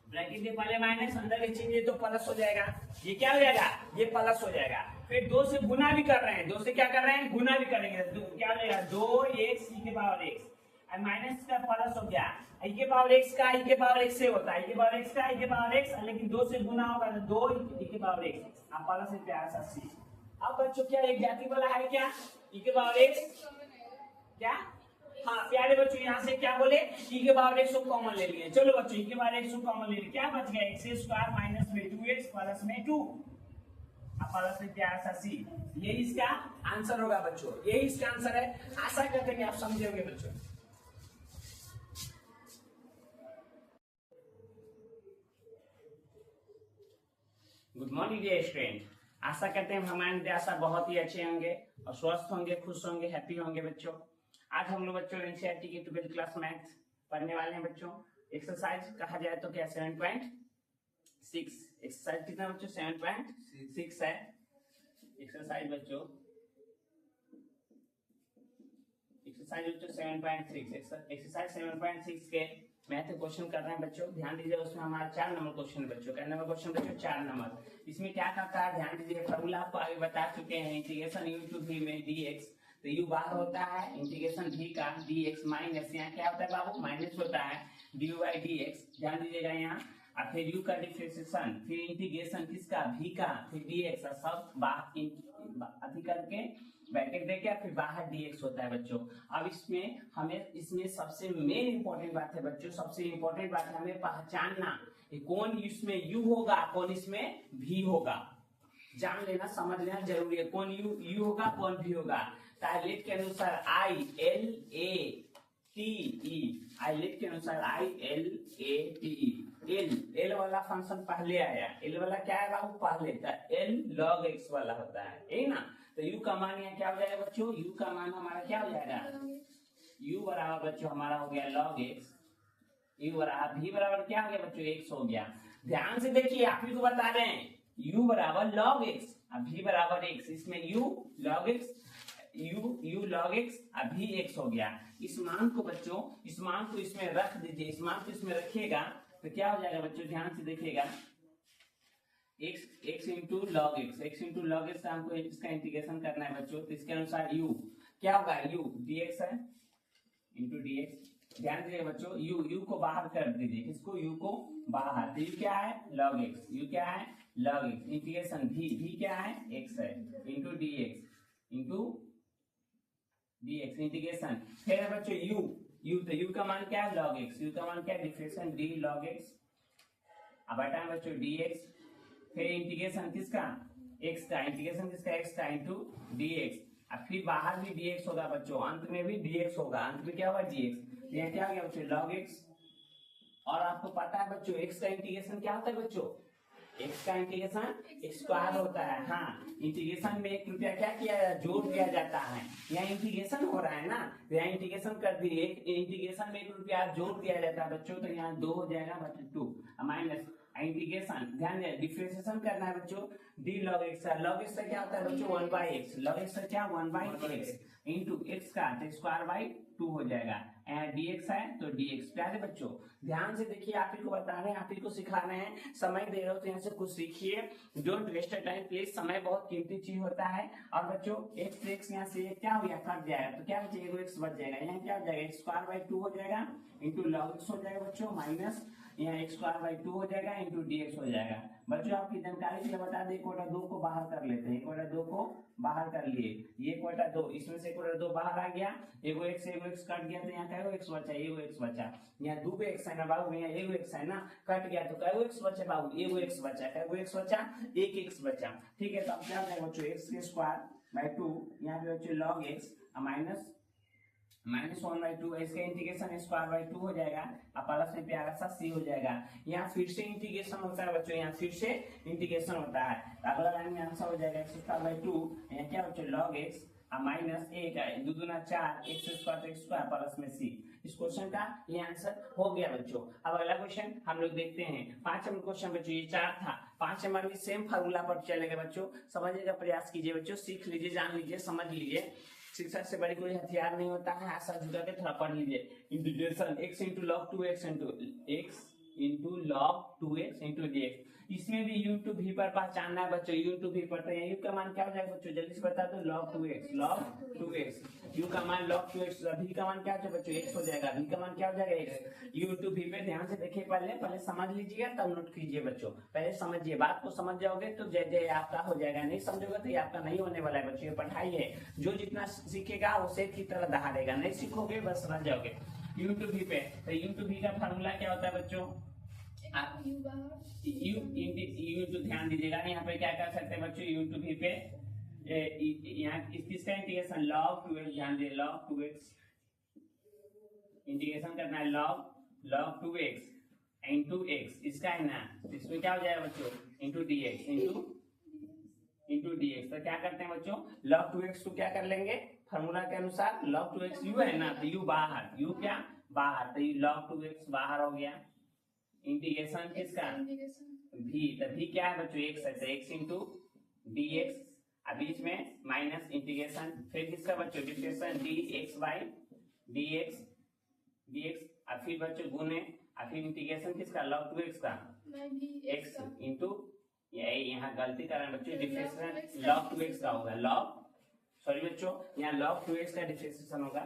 ब्रैकेट के पहले माइनस अंदर के चिन्ह तो प्लस हो जाएगा, ये क्या हो जाएगा, ये प्लस हो जाएगा। फिर दो से गुना भी कर रहे हैं, दो से क्या कर रहे हैं, गुना भी करेंगे, क्या हो जाएगा 2x e के पावर x, माइनस का प्लस हो गया, e के पावर x का e के पावर x से होता है, e के पावर x का e के पावर x, लेकिन दो से गुना होगा तो 2 e के पावर x, अब प्लस से प्यार सा c। अब बच्चों क्या एक जाति वाला है क्या, e के पावर x क्या, हाँ प्यारे बच्चों यहाँ से क्या बोले, e के पावर x को कॉमन ले लिए, चलो बच्चों e के पावर x को कॉमन ले लिए, क्या बच गया x स्क्वायर माइनस में 2x प्लस में 2, अब प्लस में प्यार सा c। यही इसका आंसर होगा बच्चों, यही इसका आंसर है। आशा करते हैं कि आप समझोगे बच्चों। गुड मॉर्निंग डियर स्टूडेंट, आशा करते हैं हमारे विद्यार्थी बहुत ही अच्छे होंगे और स्वस्थ होंगे, खुश होंगे, हैप्पी होंगे बच्चों। आज हम लोग बच्चों एनसीईआरटी की 12th क्लास मैथ पढ़ने वाले हैं बच्चों। एक्सरसाइज कहा जाए तो क्या 7.6, एक्सरसाइज कितना बच्चों 7.6 है एक्सरसाइज बच्चों, एक्सरसाइज बच्चों 7.6, एक्सरसाइज 7.6 के मैथ क्वेश्चन कर रहे हैं बच्चों। ध्यान दीजिए, उसमें हमारा 4 नंबर क्वेश्चन बच्चों, क्या नंबर क्वेश्चन बच्चों 4 नंबर। इसमें क्या करता है ध्यान दीजिए, फॉर्मूला आपको आगे बता चुके हैं, इंटीग्रेशन u टू v में dx, तो u बाहर होता है, इंटीग्रेशन v का dx माइनस, यहाँ क्या होता है बाबू माइनस होता है dy dx, ध्यान दीजिएगा यहाँ। और फिर u का डिफरेंशिएशन, फिर इंटीग्रेशन किसका v का, फिर dx, सब बाहर करके ब्रैकेट देके फिर बाहर dx होता है बच्चों। अब इसमें हमें इसमें सबसे मेन इंपॉर्टेंट बात है बच्चों, सबसे इंपॉर्टेंट बात है हमें पहचानना कौन इसमें u होगा, कौन इसमें v होगा, जान लेना, समझ लेना जरूरी है, कौन u होगा कौन v होगा। आइलेट के अनुसार आइलेट के अनुसार L वाला फंक्शन पहले आया, L वाला क्या है बाबू पहले था, L log x वाला होता है, यही ना। तो u का मान यहाँ क्या हो जाएगा बच्चों, u का मान हमारा क्या हो जाएगा, u बराबर बच्चों हमारा हो गया log x, u बराबर v बराबर क्या हो गया बच्चों x हो गया। ध्यान से देखिए, आप ही को बता रहे हैं u बराबर log x और v बराबर x, इसमें u log x log x अभी x हो गया। इस मान को बच्चों, इस मान को इसमें रख दीजिए, इस मान को इसमें रखिएगा तो क्या हो जाएगा बच्चों, ध्यान से देखिएगा, x इंटू लॉग एक्स का हमको इसका इंटीग्रेशन करना है बच्चों। तो इसके अनुसार u क्या होगा, u dx है इंटू dx। ध्यान दीजिएगा बच्चों, u को बाहर कर दीजिए, इसको u को बाहर, तो u क्या है log x, u क्या है log x, इंटीग्रेशन v क्या है x है इंटू dx इंटीग्रेशन, फिर है बच्चों u तो u का मान क्या है log x, u का मान क्या है डिफरेंशिएशन d log x, अब हटाएं बच्चों dx, फिर इंटीग्रेशन किसका x का, इंटीग्रेशन किसका x का इंटू dx, अब फिर बाहर भी dx होगा बच्चों, अंत में भी dx होगा, अंत में क्या होगा dx, यहाँ क्या हो गया बच्चों log x। और आपको पता है बच्चों x का इंटीग्रेशन क्या होता है बच्चों, x का इंटीग्रेशन स्क्वायर होता है, हाँ इंटीग्रेशन में 1 रुपया क्या किया जोड़ दिया जाता है, यहाँ इंटीग्रेशन हो रहा है ना, तो यहाँ इंटीग्रेशन कर दिए, इंटीग्रेशन में 1 रुपया जोड़ दिया जाता है बच्चों, तो यहाँ 2 हो जाएगा बच्चों 2 माइनस इंटीग्रेशन, ध्यान दिया डिफरेंशिएशन करना है बच्चों, डी लॉग एक्स का, लॉग एक्स का क्या होता है बच्चों 1/x, लॉग एक्स का क्या 1/x इंटू एक्स का तो स्क्वायर बाई 2 हो जाएगा, dx है तो dx। प्यारे बच्चों ध्यान से देखिए, आप ही को बता रहे हैं, आप ही को सिखा रहे हैं, समय दे रहे हो तो यहाँ से कुछ सीखिए, डोंट वेस्ट टाइम प्लीज, समय बहुत कीमती चीज होता है। और बच्चों x यहाँ से क्या हो गया कट जाएगा तो क्या बचेगा x बच जाएगा, यहाँ क्या हो जाएगा स्क्वायर बाई 2 हो जाएगा इंटू लॉग एक्स हो जाएगा बच्चों, माइनस यहाँ एक्स स्क्वायर बाई 2 हो जाएगा इंटू dx हो जाएगा। बच्चों आपकी जानकारी के लिए बता दें, 1/2 को बाहर कर लेते हैं, 1/2 को बाहर कर लिए, ये 1/2 इसमें से 1/2 बाहर आ गया, एगो x कट गया तो यहाँ का x बचा, एगो x बचा, यहाँ 2 x है ना बाबू, यहाँ एगो x है ना कट गया तो कई x बचा बाबू, एगो x बचा, कई x बचा, एक x बचा। ठीक है तो अब क्या हो जाएगा बच्चों x के स्क्वायर बाई 2, यहाँ पे बच्चों log x माइनस 1/2, इसका इंटीग्रेशन स्क्वायर बाई 2 हो जाएगा, अब प्लस में प्यारा सा c हो जाएगा। यहाँ फिर से इंटीग्रेशन होता है बच्चों, यहाँ फिर से इंटीग्रेशन होता है, अगला लाइन में आंसर हो जाएगा x स्क्वायर बाई 2, यहाँ क्या बच्चों log x माइनस 1 2 दूना 4 x स्क्वायर प्लस में c। इस क्वेश्चन का ये आंसर हो गया बच्चों। अब अगला क्वेश्चन हम लोग देखते हैं, 5 नंबर क्वेश्चन बच्चों, ये 4 था, 5 नंबर भी सेम फार्मूला पर चलेगा बच्चों, समझने का प्रयास कीजिए बच्चों, सीख लीजिए, जान लीजिए, समझ लीजिए, शिक्षा से बड़ी कोई हथियार नहीं होता है, आशा जुटा के थोड़ा पढ़ लीजिए। Integration x into log 2x into log 2x into dx, इसमें भी u टू v पर पहचानना है बच्चों, u टू v पर, तो u का मान क्या हो जाएगा बच्चों जल्दी से बता दो, log 2x, u का मान log 2x, v का मान क्या हो बच्चों x हो जाएगा, v का मान क्या हो जाएगा x, u टू v पे ध्यान से देखिए, पहले समझ लीजिएगा तब नोट कीजिए बच्चों, पहले समझिए, बात को समझ जाओगे तो जय जय आपका हो जाएगा, नहीं समझोगे तो ये आपका नहीं होने वाला है बच्चों। ये पढ़ाई है, जो जितना सीखेगा उसे की तरह दहाड़ेगा, नहीं सीखोगे बस रह जाओगे। u टू v पे, तो u टू v का फार्मूला क्या होता है बच्चों, यू टू ध्यान दीजिएगा, यहाँ पे क्या कर सकते हैं बच्चों, यू टू भी पे यहाँ इसका इंटीग्रेशन लॉग 2x, ध्यान दे लॉग 2x इंटीग्रेशन करना है, लॉग 2x इंटू x, इसका है ना, इसमें क्या हो जाएगा बच्चों इंटू dx इंटू dx। तो क्या करते हैं बच्चों, log 2x को क्या कर लेंगे फार्मूला के अनुसार, log 2x u है ना, तो u बाहर, u क्या बाहर, तो log 2x बाहर हो गया, इंटीग्रेशन किसका v, तो v क्या है बच्चों x है, तो x इंटू dx, अब बीच में माइनस इंटीग्रेशन फिर किसका बच्चों डिफरेंशिएशन dx बाई dx, अब फिर बच्चों गुने, अब फिर इंटीग्रेशन किसका log 2x का x इंटू, यहाँ गलती कर रहे हैं बच्चों, डिफरेंशिएशन log 2x का होगा, सॉरी बच्चों यहाँ log 2x का डिफरेंशिएशन होगा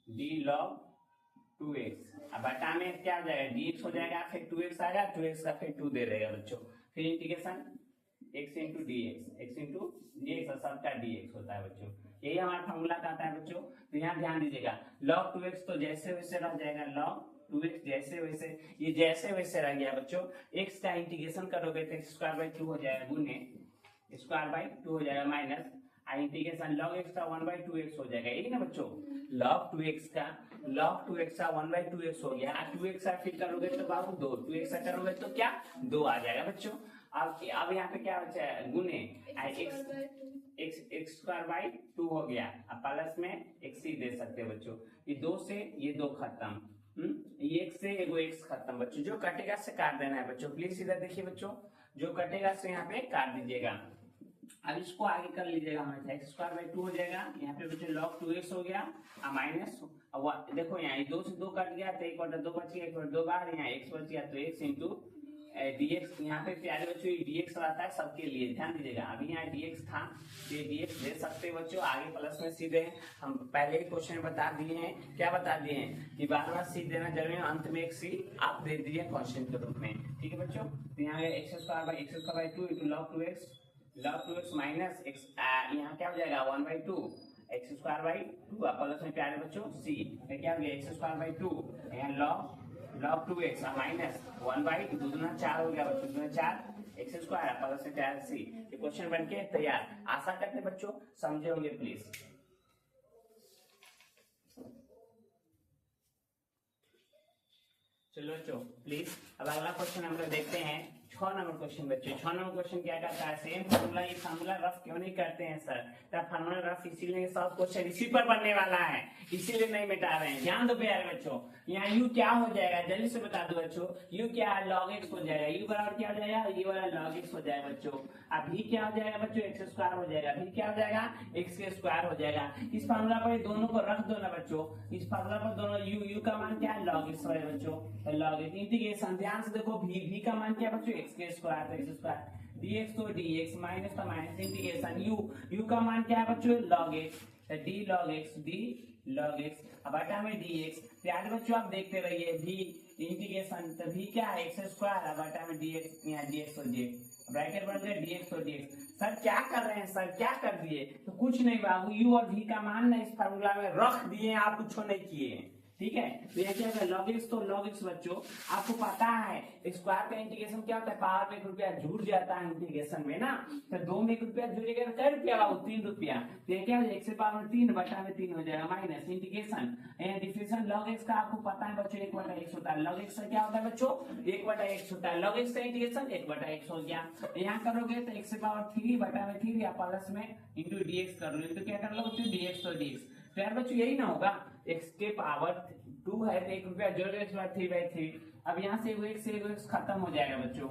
d log 2x, अब बटा में क्या हो जाएगा dx हो जाएगा, फिर 2x आएगा, 2x का फिर 2 दे रहेगा बच्चों, फिर इंटीग्रेशन x इंटू dx और सबका dx होता है बच्चों, यही हमारा फॉर्मूला का आता है बच्चों। तो यहाँ ध्यान दीजिएगा, log 2x तो जैसे वैसे रह जाएगा, log 2x जैसे वैसे, ये जैसे वैसे रह गया बच्चों, x का इंटीग्रेशन करोगे तो स्क्वायर बाई 2 हो जाएगा, गुने स्क्वायर बाई 2 हो जाएगा, माइनस इंटीग्रेशन log x का 1/2x हो जाएगा, यही ना बच्चों, log 2x का 1/2x हो गया, 2x का फिर करोगे तो बाबू 2, 2x का करोगे तो क्या 2 आ जाएगा बच्चों। अब यहाँ पे क्या बचा है गुने x स्क्वायर बाई 2 हो गया, अब प्लस में x ही दे सकते हैं बच्चों, ये 2 से ये 2 खत्म, ये x से एगो x खत्म बच्चों, जो कटेगा से काट देना है बच्चों, प्लीज इधर देखिए बच्चों, जो कटेगा से यहाँ पे काट दीजिएगा। अब इसको आगे कर लीजिएगा, हमारे x स्क्वायर बाई 2 हो जाएगा, यहाँ पे बच्चों log 2x हो गया, माइनस देखो यहाँ 2 से 2 कट गया तो 1/2 बच गया, 1/2 बाहर, यहाँ x बच गया तो x इंटू dx, यहाँ पे प्यारे बच्चों dx रहता है सबके लिए, ध्यान दीजिएगा, अभी यहाँ dx था तो ये dx दे सकते हैं बच्चों, आगे प्लस में सी दें, हम पहले ही क्वेश्चन बता दिए हैं, क्या बता दिए हैं कि बार बार सी देना जरूरी है, अंत में एक सी आप दे दीजिए क्वेश्चन के रूप में, ठीक है बच्चों। तो यहाँ x square by 2 into log 2x minus x, यहाँ क्या हो जाएगा 1/2 x स्क्वायर बाई 2, प्लस में प्यारे बच्चों c, क्या हो गया x स्क्वायर बाई 2, यहाँ log 2x माइनस 1/2 दूना 4 हो गया बच्चों, दूना 4 x स्क्वायर प्लस में प्यारे c। ये क्वेश्चन बन के तैयार, आशा करते बच्चों समझे होंगे प्लीज। चलो बच्चों प्लीज अब अगला क्वेश्चन हम लोग देखते हैं, 6 नंबर क्वेश्चन बच्चों, 6 नंबर क्वेश्चन क्या करता है, सेम फार्मूला, ये फार्मूला रफ क्यों नहीं करते हैं सर, तब फार्मूला रफ इसीलिए सब क्वेश्चन इसी पर बनने वाला है, इसीलिए नहीं मिटा रहे हैं। ध्यान दो प्यारे बच्चों, यहाँ u क्या हो जाएगा, जल्दी से बता दो बच्चों, u क्या है, log x हो जाएगा, u बराबर क्या हो जाएगा, ये वाला log x हो जाएगा बच्चों। अब v क्या हो जाएगा बच्चों, x स्क्वायर हो जाएगा, v क्या हो जाएगा, x के स्क्वायर हो जाएगा। इस फार्मूला पर दोनों को रख दो ना बच्चों, इस फार्मूला पर दोनों u का मान क्या है, log x है बच्चों, log x इंटीग्रेशन, ध्यान से देखो v का मान क्या है बच्चों, x के स्क्वायर, तो x स्क्वायर, dx तो dx, माइनस तो माइनस, इंटीग्रेशन u का मान क्या है बच्चों, log x, d log x, d log x, अब बटा में dx। प्यारे बच्चों आप देखते रहिए, v इंटीग्रेशन, तो v क्या है, x स्क्वायर, अब बटा में dx, यहाँ dx और dx, ब्रैकेट बन गया dx और dx। सर क्या कर रहे हैं, सर क्या कर दिए, तो कुछ नहीं बाबू, u और v का मान ना इस फार्मूला में रख दिए, आप कुछ नहीं किए, ठीक है। तो ये क्या है, log x, तो log x बच्चों आपको पता है स्क्वायर का इंटीग्रेशन क्या होता है, पावर में 1 रुपया जुड़ जाता है इंटीग्रेशन में ना, तो 2 में 1 रुपया जुड़ेगा तो क्या रुपया बाबू, 3 रुपया, तो ये क्या हो जाएगा, x से पावर 3 बटा में 3 हो जाएगा, minus integration, differential log x का आपको पता है बच्चों 1/x होता है, log x का क्या होता है बच्चों, 1/x होता है, log x का इंटीग्रेशन 1/x हो गया। यहाँ करोगे तो x से पावर 3 बटा में 3 या प्लस में इंटू dx कर लो, तो क्या कर लो dx तो dx, तो यार बच्चों यही ना होगा, x के पावर 2 है तो 1 रुपया जोड़ 3/3, अब यहाँ से एगो x खत्म हो जाएगा बच्चों।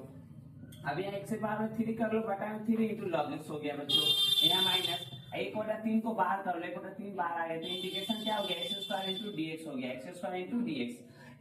अब यहाँ x से पावर 3 कर लो, बटा में 3 इंटू log x हो गया बच्चों, यहाँ माइनस 1/3 को बाहर कर लो, 1/3 बाहर आ गया, तो इंटीग्रेशन क्या हो गया, x स्क्वायर इंटू dx हो गया, x स्क्वायर इंटू dx,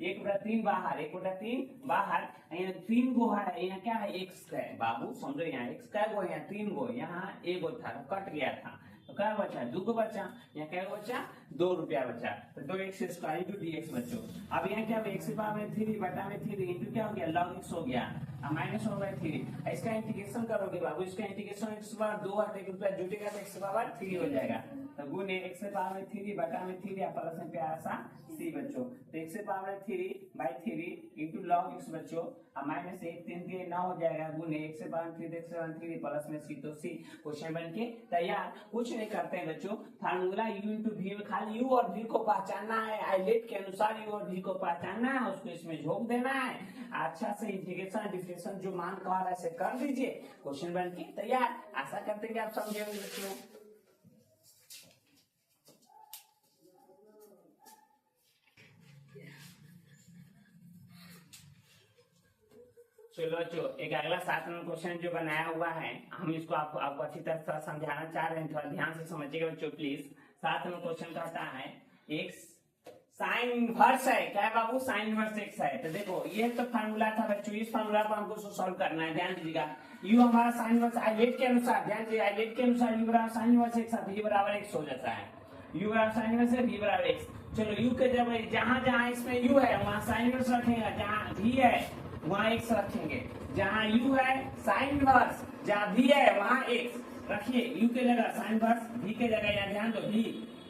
1/3 बाहर, 1/3 बाहर, यहाँ 3 गो है, यहाँ क्या है x है बाबू, समझो यहाँ x का गो, यहाँ 3 गो, यहाँ 1 गो था कट गया था, तो क्या बचा, 2 को बचा, यहाँ क्या बचा, 2 रुपया बचा, तो 2x स्क्वायर इंटू dx बच्चों। अब यहाँ क्या है, x से पावर में 3 बटा में 3 इंटू क्या हो गया, log x हो गया, माइनस 1/3, इसका इंटीग्रेशन करोगे बाबू, इसका इंटीग्रेशन x से पावर 2 है, 1 रुपया जुटेगा तो x से पावर 3 हो जाएगा, तो गुने x से पावर में 3 बटा में 3 या प्लस में प्यारा सा c बच्चों, तो x से पावर में 3/3 इंटू log x बच्चों, माइनस 1 3 3 9 हो जाएगा, गुने x से पावर 3 x से पावर 3 प्लस में c, तो c क्वेश्चन बन के तैयार। कुछ नहीं करते हैं बच्चों, फार्मूला u इंटू v में खाली u और v को पहचानना है, आइलेट के अनुसार u और v को पहचानना है, उसको इसमें झोंक देना है, अच्छा से इंटीग्रेशन डिफरेंशियल जो मान कहा है ऐसे कर दीजिए, क्वेश्चन बन के तैयार। आशा करते हैं कि आप समझेंगे बच्चों। चलो बच्चों, एक अगला 7 नंबर क्वेश्चन जो बनाया हुआ है, हम इसको आपको अच्छी तरह से समझाना चाह रहे हैं, थोड़ा ध्यान से समझिएगा बच्चों प्लीज। 7 नंबर क्वेश्चन कहता है एक साइन इनवर्स है, क्या है बाबू, साइन इनवर्स x है, तो देखो ये तो फार्मूला था बच्चों, इस फार्मूला पर हमको सॉल्व करना है, ध्यान दीजिएगा। u हमारा साइन इनवर्स आइलेट के अनुसार, ध्यान दीजिए आइलेट के अनुसार u बराबर साइन इनवर्स x है, v बराबर x हो जाता है, u बराबर साइन इनवर्स है, v बराबर x। चलो u के जब जहां जहां इसमें u है वहां साइन इनवर्स रखेंगे, जहां v है वहां x रखेंगे, जहां u है साइन इनवर्स, जहां v है वहां x रखिए, u के जगह साइन इनवर्स, v के जगह, यहाँ ध्यान दो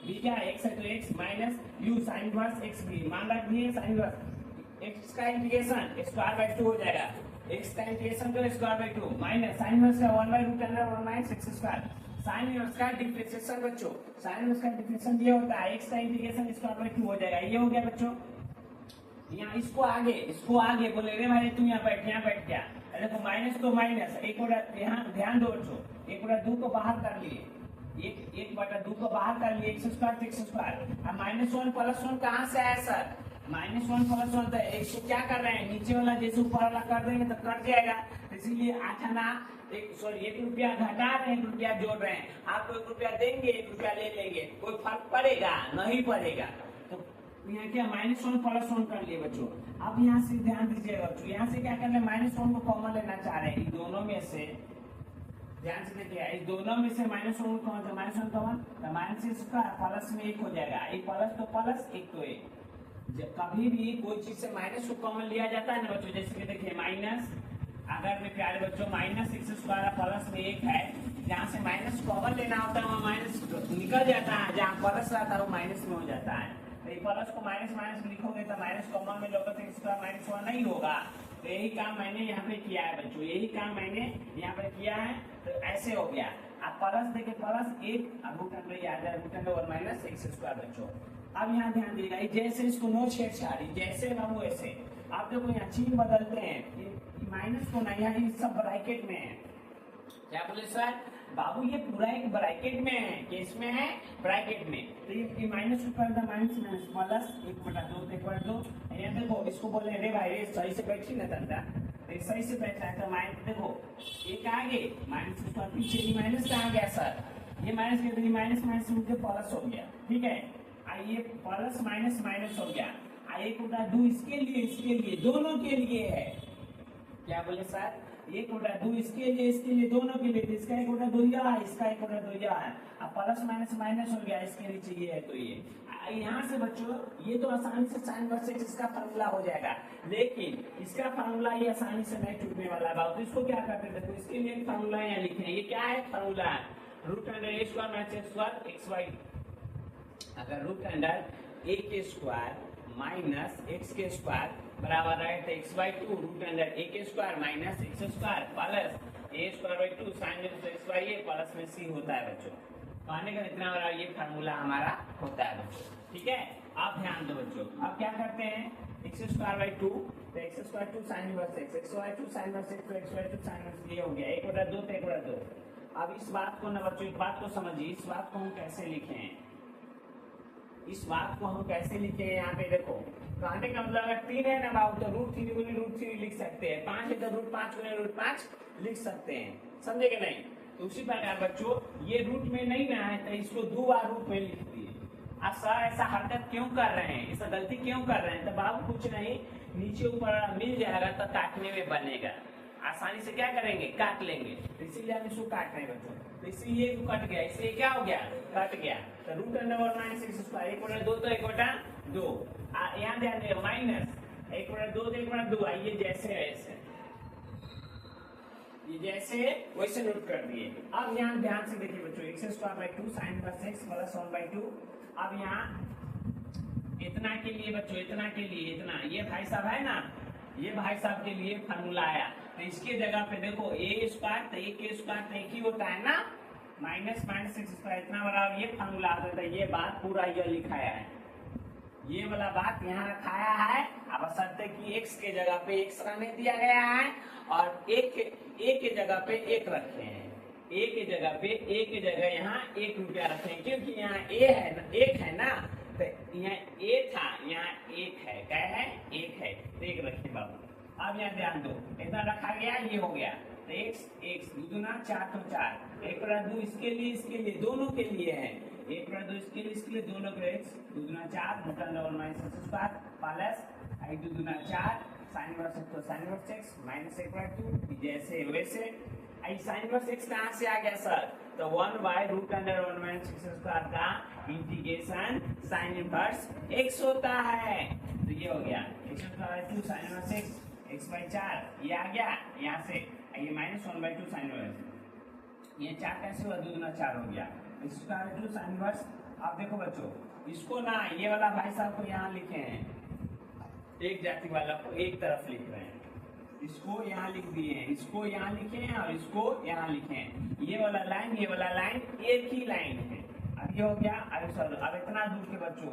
v क्या है, x है तो x minus u sign inverse x v, मान ला v है साइन इनवर्स, x का इंटीग्रेशन स्क्वायर/2 हो जाएगा, x का इंटीग्रेशन तो स्क्वायर/2 माइनस साइन इनवर्स का 1/√1 minus x square, sine inverse का डिफरेंशिएशन बच्चों, साइन इनवर्स का डिफरेंशिएशन ये होता है, x का इंटीग्रेशन स्क्वायर/2 हो जाएगा, ये हो गया बच्चों। यहाँ इसको आगे बोले रे भाई तुम यहाँ बैठ गया, देखो माइनस तो माइनस, यहाँ ध्यान दो बच्चों, 1/2 को बाहर कर लिए, 1/2 को बाहर कर लिए, x स्क्वायर, अब -1 + 1 कहाँ से आया सर, -1 + 1 तो x को क्या कर रहे हैं, नीचे वाला जैसे ऊपर वाला कर देंगे तो कट जाएगा, इसीलिए आठाना 1 रुपया घटा रहे हैं, 1 रुपया जोड़ रहे हैं, आपको 1 रुपया देंगे 1 रुपया ले लेंगे, कोई फर्क पड़ेगा नहीं पड़ेगा, तो यहाँ क्या -1 + 1 कर लिए बच्चों। अब यहाँ से ध्यान दीजिएगा बच्चों, यहाँ से क्या करना है, -1 को कॉमन लेना चाह रहे हैं, दोनों में से ध्यान से देखिए, इस दोनों में से -1 कौन सा, -1 कॉमन, तो माइनस इसका प्लस में 1 हो जाएगा, एक प्लस तो प्लस, एक तो 1। कभी भी कोई चीज से माइनस को कॉमन लिया जाता है ना बच्चों, जैसे कि देखिए माइनस, अगर में प्यारे बच्चों -x² प्लस में 1 है, जहाँ से माइनस कॉमन लेना होता है वहाँ माइनस निकल जाता है, जहाँ प्लस रहता है वो माइनस में हो जाता है, तो प्लस को माइनस माइनस लिखोगे तो माइनस कॉमन में लोगे तो इसका -1 नहीं होगा, तो यही काम मैंने यहाँ पे किया है बच्चों, यही काम मैंने यहाँ पे किया है, तो ऐसे हो गया। आप प्लस देखे प्लस 1, अब √1 आ जाए √1 - x² बच्चों। अब यहाँ ध्यान दीजिएगा, जैसे इसको नो छेड़छाड़ी, जैसे ना वो ऐसे, आप देखो यहाँ चिन्ह बदलते हैं, माइनस को ना यहाँ सब ब्रैकेट में है। क्या बोले सर? बाबू ये पूरा एक ब्रैकेट में है, किस में है? ब्रैकेट में। तो ये माइनस को कर दो, minus minus plus 1/2 equal to, यहाँ देखो इसको बोले अरे भाई ये सही से बैठी ना धंधा, सही से बैठा है तो माइनस देखो एक आगे माइनस स्क्वायर, पीछे ये माइनस कहाँ गया सर? ये माइनस के माइनस माइनस मुझे प्लस हो गया, ठीक है। आइए प्लस माइनस माइनस हो गया, आइए कोटा 2 इसके लिए दोनों के लिए है। क्या बोले सर? ये कोटा 2 इसके लिए दोनों के लिए, इसका एक कोटा 2 इसका एक कोटा 2 है। अब प्लस माइनस माइनस हो गया, इसके नीचे ये है तो ये यहाँ से बच्चों ये तो आसानी से साइन वर्सेस इसका फार्मूला हो जाएगा, लेकिन इसका फार्मूला ये आसानी से नहीं टूटने वाला है। तो इसको क्या करते हैं, देखो इसके लिए फार्मूला यहाँ लिखे हैं। ये क्या है formula? Root under a square minus x square x y. अगर रूट अंडर ए के स्क्वायर माइनस एक्स के स्क्वायर बराबर है तो x by 2 root under a के square minus x square plus a square by 2 sine x by a plus में C होता है बच्चों। पाने का इतना बड़ा ये फार्मूला हमारा होता है बच्चों, ठीक है। आप ध्यान दो बच्चों, अब क्या करते हैं एक्स स्क्वायर बाई 2 तो x square 2 sine inverse x, x y 2 sine inverse x, तो एक्स वाई 2 साइन इनवर्स ये हो गया 1/2 तो 1/2। अब इस बात को ना बच्चों, एक बात को समझिए, इस बात को हम कैसे लिखे हैं, इस बात को हम कैसे लिखे हैं। यहाँ पे देखो कहने का मतलब अगर 3 है ना बाबू तो रूट 3 गुने रूट 3 लिख सकते हैं, 5 है तो रूट 5 गुने रूट 5 लिख सकते हैं, समझे कि नहीं? तो उसी प्रकार बच्चों ये रूट में नहीं ना है तो इसको 2 बार रूट में लिख दिए। अब सर ऐसा हरकत क्यों कर रहे हैं, ऐसा गलती क्यों कर रहे हैं? तो बाबू कुछ नहीं, नीचे ऊपर मिल जाएगा तो काटने में बनेगा, आसानी से क्या करेंगे काट लेंगे, तो इसीलिए हम इसको काट रहे हैं बच्चों। तो इसलिए ये कट गया, इसलिए क्या हो गया कट गया। तो root under 1 minus x square 1/2 तो 1/2 यहाँ ध्यान देगा माइनस 1/2 तो 1/2। आइए जैसे वैसे ये जैसे वैसे नोट कर दिए। अब यहाँ ध्यान से देखिए बच्चों x square by 2 sine plus x plus 1/2। अब यहाँ इतना के लिए बच्चों, इतना के लिए इतना, ये भाई साहब है ना, ये भाई साहब के लिए फार्मूला आया तो इसके जगह पे देखो ए स्क्वायर तो ए के स्क्वायर तो एक ही होता है ना, माइनस माइनस एक्स स्क्वायर इतना बराबर ये फार्मूला आता है। ये बात पूरा ये लिखाया है, ये वाला बात यहाँ रखाया है। अब शर्त कि x के जगह पे x रहने दिया गया है और a के जगह पे 1 रखे हैं, a के जगह पे a के जगह यहाँ 1 रुपया रखे हैं, क्योंकि यहाँ a है ना, 1 है ना, तो यहाँ a था यहाँ 1 है, क्या है 1 है तो 1 रखे बाबू। अब यहाँ ध्यान दो इतना रखा गया ये हो गया तो x 2 दूना 4 तो 4 1/2 इसके लिए दोनों के लिए है, 1/2 इसके लिए दोनों के x 2 दूना 4 root under 1 minus x square plus 2 दूना 4 साइन इनवर्स एक्स तो साइन इनवर्स एक्स माइनस 1/2 जैसे वैसे। आई साइन इनवर्स एक्स कहाँ से आ गया सर? तो 1/रूट अंडर 1 माइनस एक्स स्क्वायर का इंटीग्रेशन साइन इनवर्स x होता है, तो ये हो गया x square 2 sine inverse x x/4 ये आ गया यहाँ से, ये माइनस 1/2 साइन इनवर्स, ये 4 कैसे हुआ 2 दूना 4 हो गया x स्क्वायर 2 साइन इनवर्स। आप देखो बच्चों इसको ना ये वाला भाई साहब को यहाँ लिखे हैं, एक जाति वाला को एक तरफ लिख रहे हैं, इसको यहाँ लिख दिए हैं, इसको यहाँ लिखे हैं और इसको यहाँ लिखे हैं। ये वाला लाइन एक ही लाइन है। अब ये हो गया। अब इतना दूर के बच्चों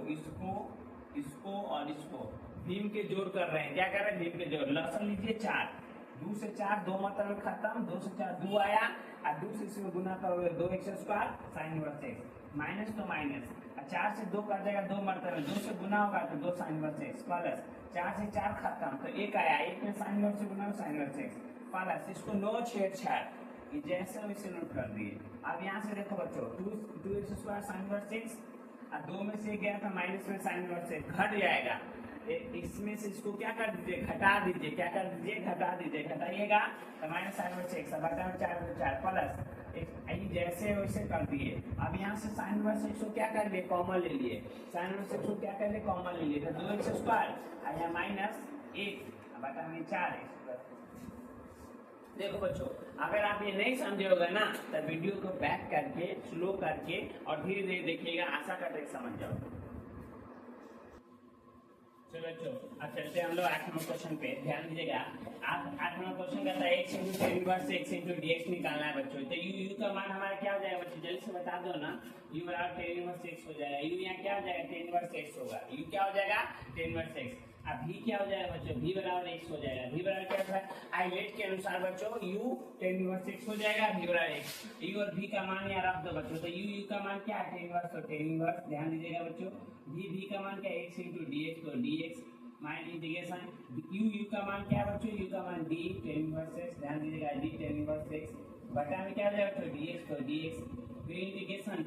इसको और इसको भीम के जोड़ कर रहे हैं, क्या कर रहे हैं भीम के जोड़। लसन लीजिए 4 2 से 4 2 मतलब खत्म, 2 से 4 2 आया और 2 से इसमें गुना करोगे 2x square sine inverse x minus तो माइनस 4 से 2 कर जाएगा 2 मतलब 2 से गुना होगा तो 2 साइन इनवर्स एक्स प्लस 4 से 4 खत्म तो 1 आया, 1 में साइन इनवर्स से गुना साइन इनवर्स एक्स प्लस इसको 9 छेड़छाड़ ये जैसे वैसे नोट कर दिए। अब यहाँ से देखो बच्चों 2x square sine inverse x और 2 में से गया था माइनस में साइन इनवर्स एक्स घट जाएगा, इसमें से इसको क्या कर दीजिए घटा दीजिए, क्या कर दीजिए घटा दीजिए, घटाइएगा तो minus sign inverse x 4 plus जैसे वैसे कर दिए। अब यहाँ से साइन इनवर्स एक्स को क्या कर लिए कॉमन ले लिए, साइन इनवर्स एक्स को क्या कर लिए कॉमन ले लिए तो 2x स्क्वायर और यहाँ माइनस 1 बटा में 4x। देखो बच्चों अगर आप ये नहीं समझे होगा ना तो वीडियो को बैक करके स्लो करके और धीरे धीरे देखिएगा, आशा करते समझ जाओगे। चलो बच्चों अब चलते हैं हम लोग 8 नंबर क्वेश्चन पे, ध्यान दीजिएगा। आप 8 नंबर क्वेश्चन कहता है x into tan inverse x into dx निकालना है बच्चों। तो u का मान हमारा क्या हो जाएगा बच्चों जल्दी से बता दो ना, u बराबर टेन इनवर्स x हो जाएगा, u यहाँ क्या हो जाएगा टेन इनवर्स x होगा, u क्या हो जाएगा टेन इनवर्स x। अब v क्या हो जाएगा बच्चों, v बराबर x हो जाएगा। v बराबर क्या होता है, आइलेट के अनुसार बच्चों u tan इनवर्स x हो जाएगा, v बराबर x। u और v का मान यहाँ रख दो बच्चों, तो u का मान क्या है, tan इनवर्स, तो tan इनवर्स ध्यान दीजिएगा बच्चों। v का मान क्या है, x into dx, तो dx माइनस इंटीग्रेशन u का मान क्या है बच्चों, u का मान d tan इनवर्स x, ध्यान दीजिएगा d tan इनवर्स x बटा में क्या हो जाएगा बच्चों, dx, तो dx फिर इंटीग्रेशन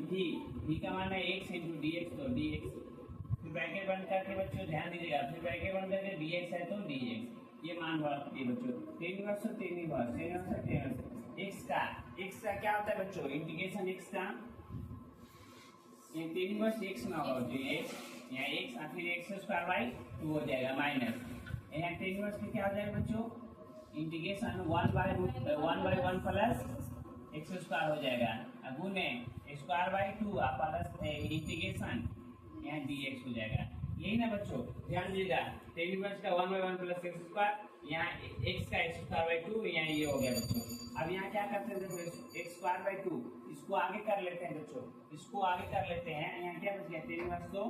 v का मान है x into dx, तो dx फिर ब्रैकेट बंद करके बच्चों ध्यान दीजिएगा, फिर ब्रैकेट बंद करके dx है तो dx, ये मान रखिए बच्चों। tan इनवर्स तो tan inverse, tan inverse tan inverse x का क्या होता है बच्चों, इंटीग्रेशन x का, ये tan इनवर्स x ना होगा बच्चों, x यहाँ x और फिर x स्क्वायर बाई 2 हो जाएगा माइनस, यहाँ tan इनवर्स में क्या हो जाएगा बच्चों, इंटीग्रेशन 1/1 प्लस x स्क्वायर हो जाएगा, अब गुने स्क्वायर बाई 2 प्लस इंटीग्रेशन यहाँ dx हो जाएगा, यही ना बच्चों, ध्यान दीजिएगा। tan इनवर्स का 1/1 प्लस x स्क्वायर, यहाँ x का x स्क्वायर बाई 2, यहाँ ये हो गया बच्चों। अब यहाँ क्या करते हैं देखो, x स्क्वायर बाई 2 इसको आगे कर लेते हैं बच्चों, इसको आगे कर लेते हैं, यहाँ क्या बच गया, tan इनवर्स तो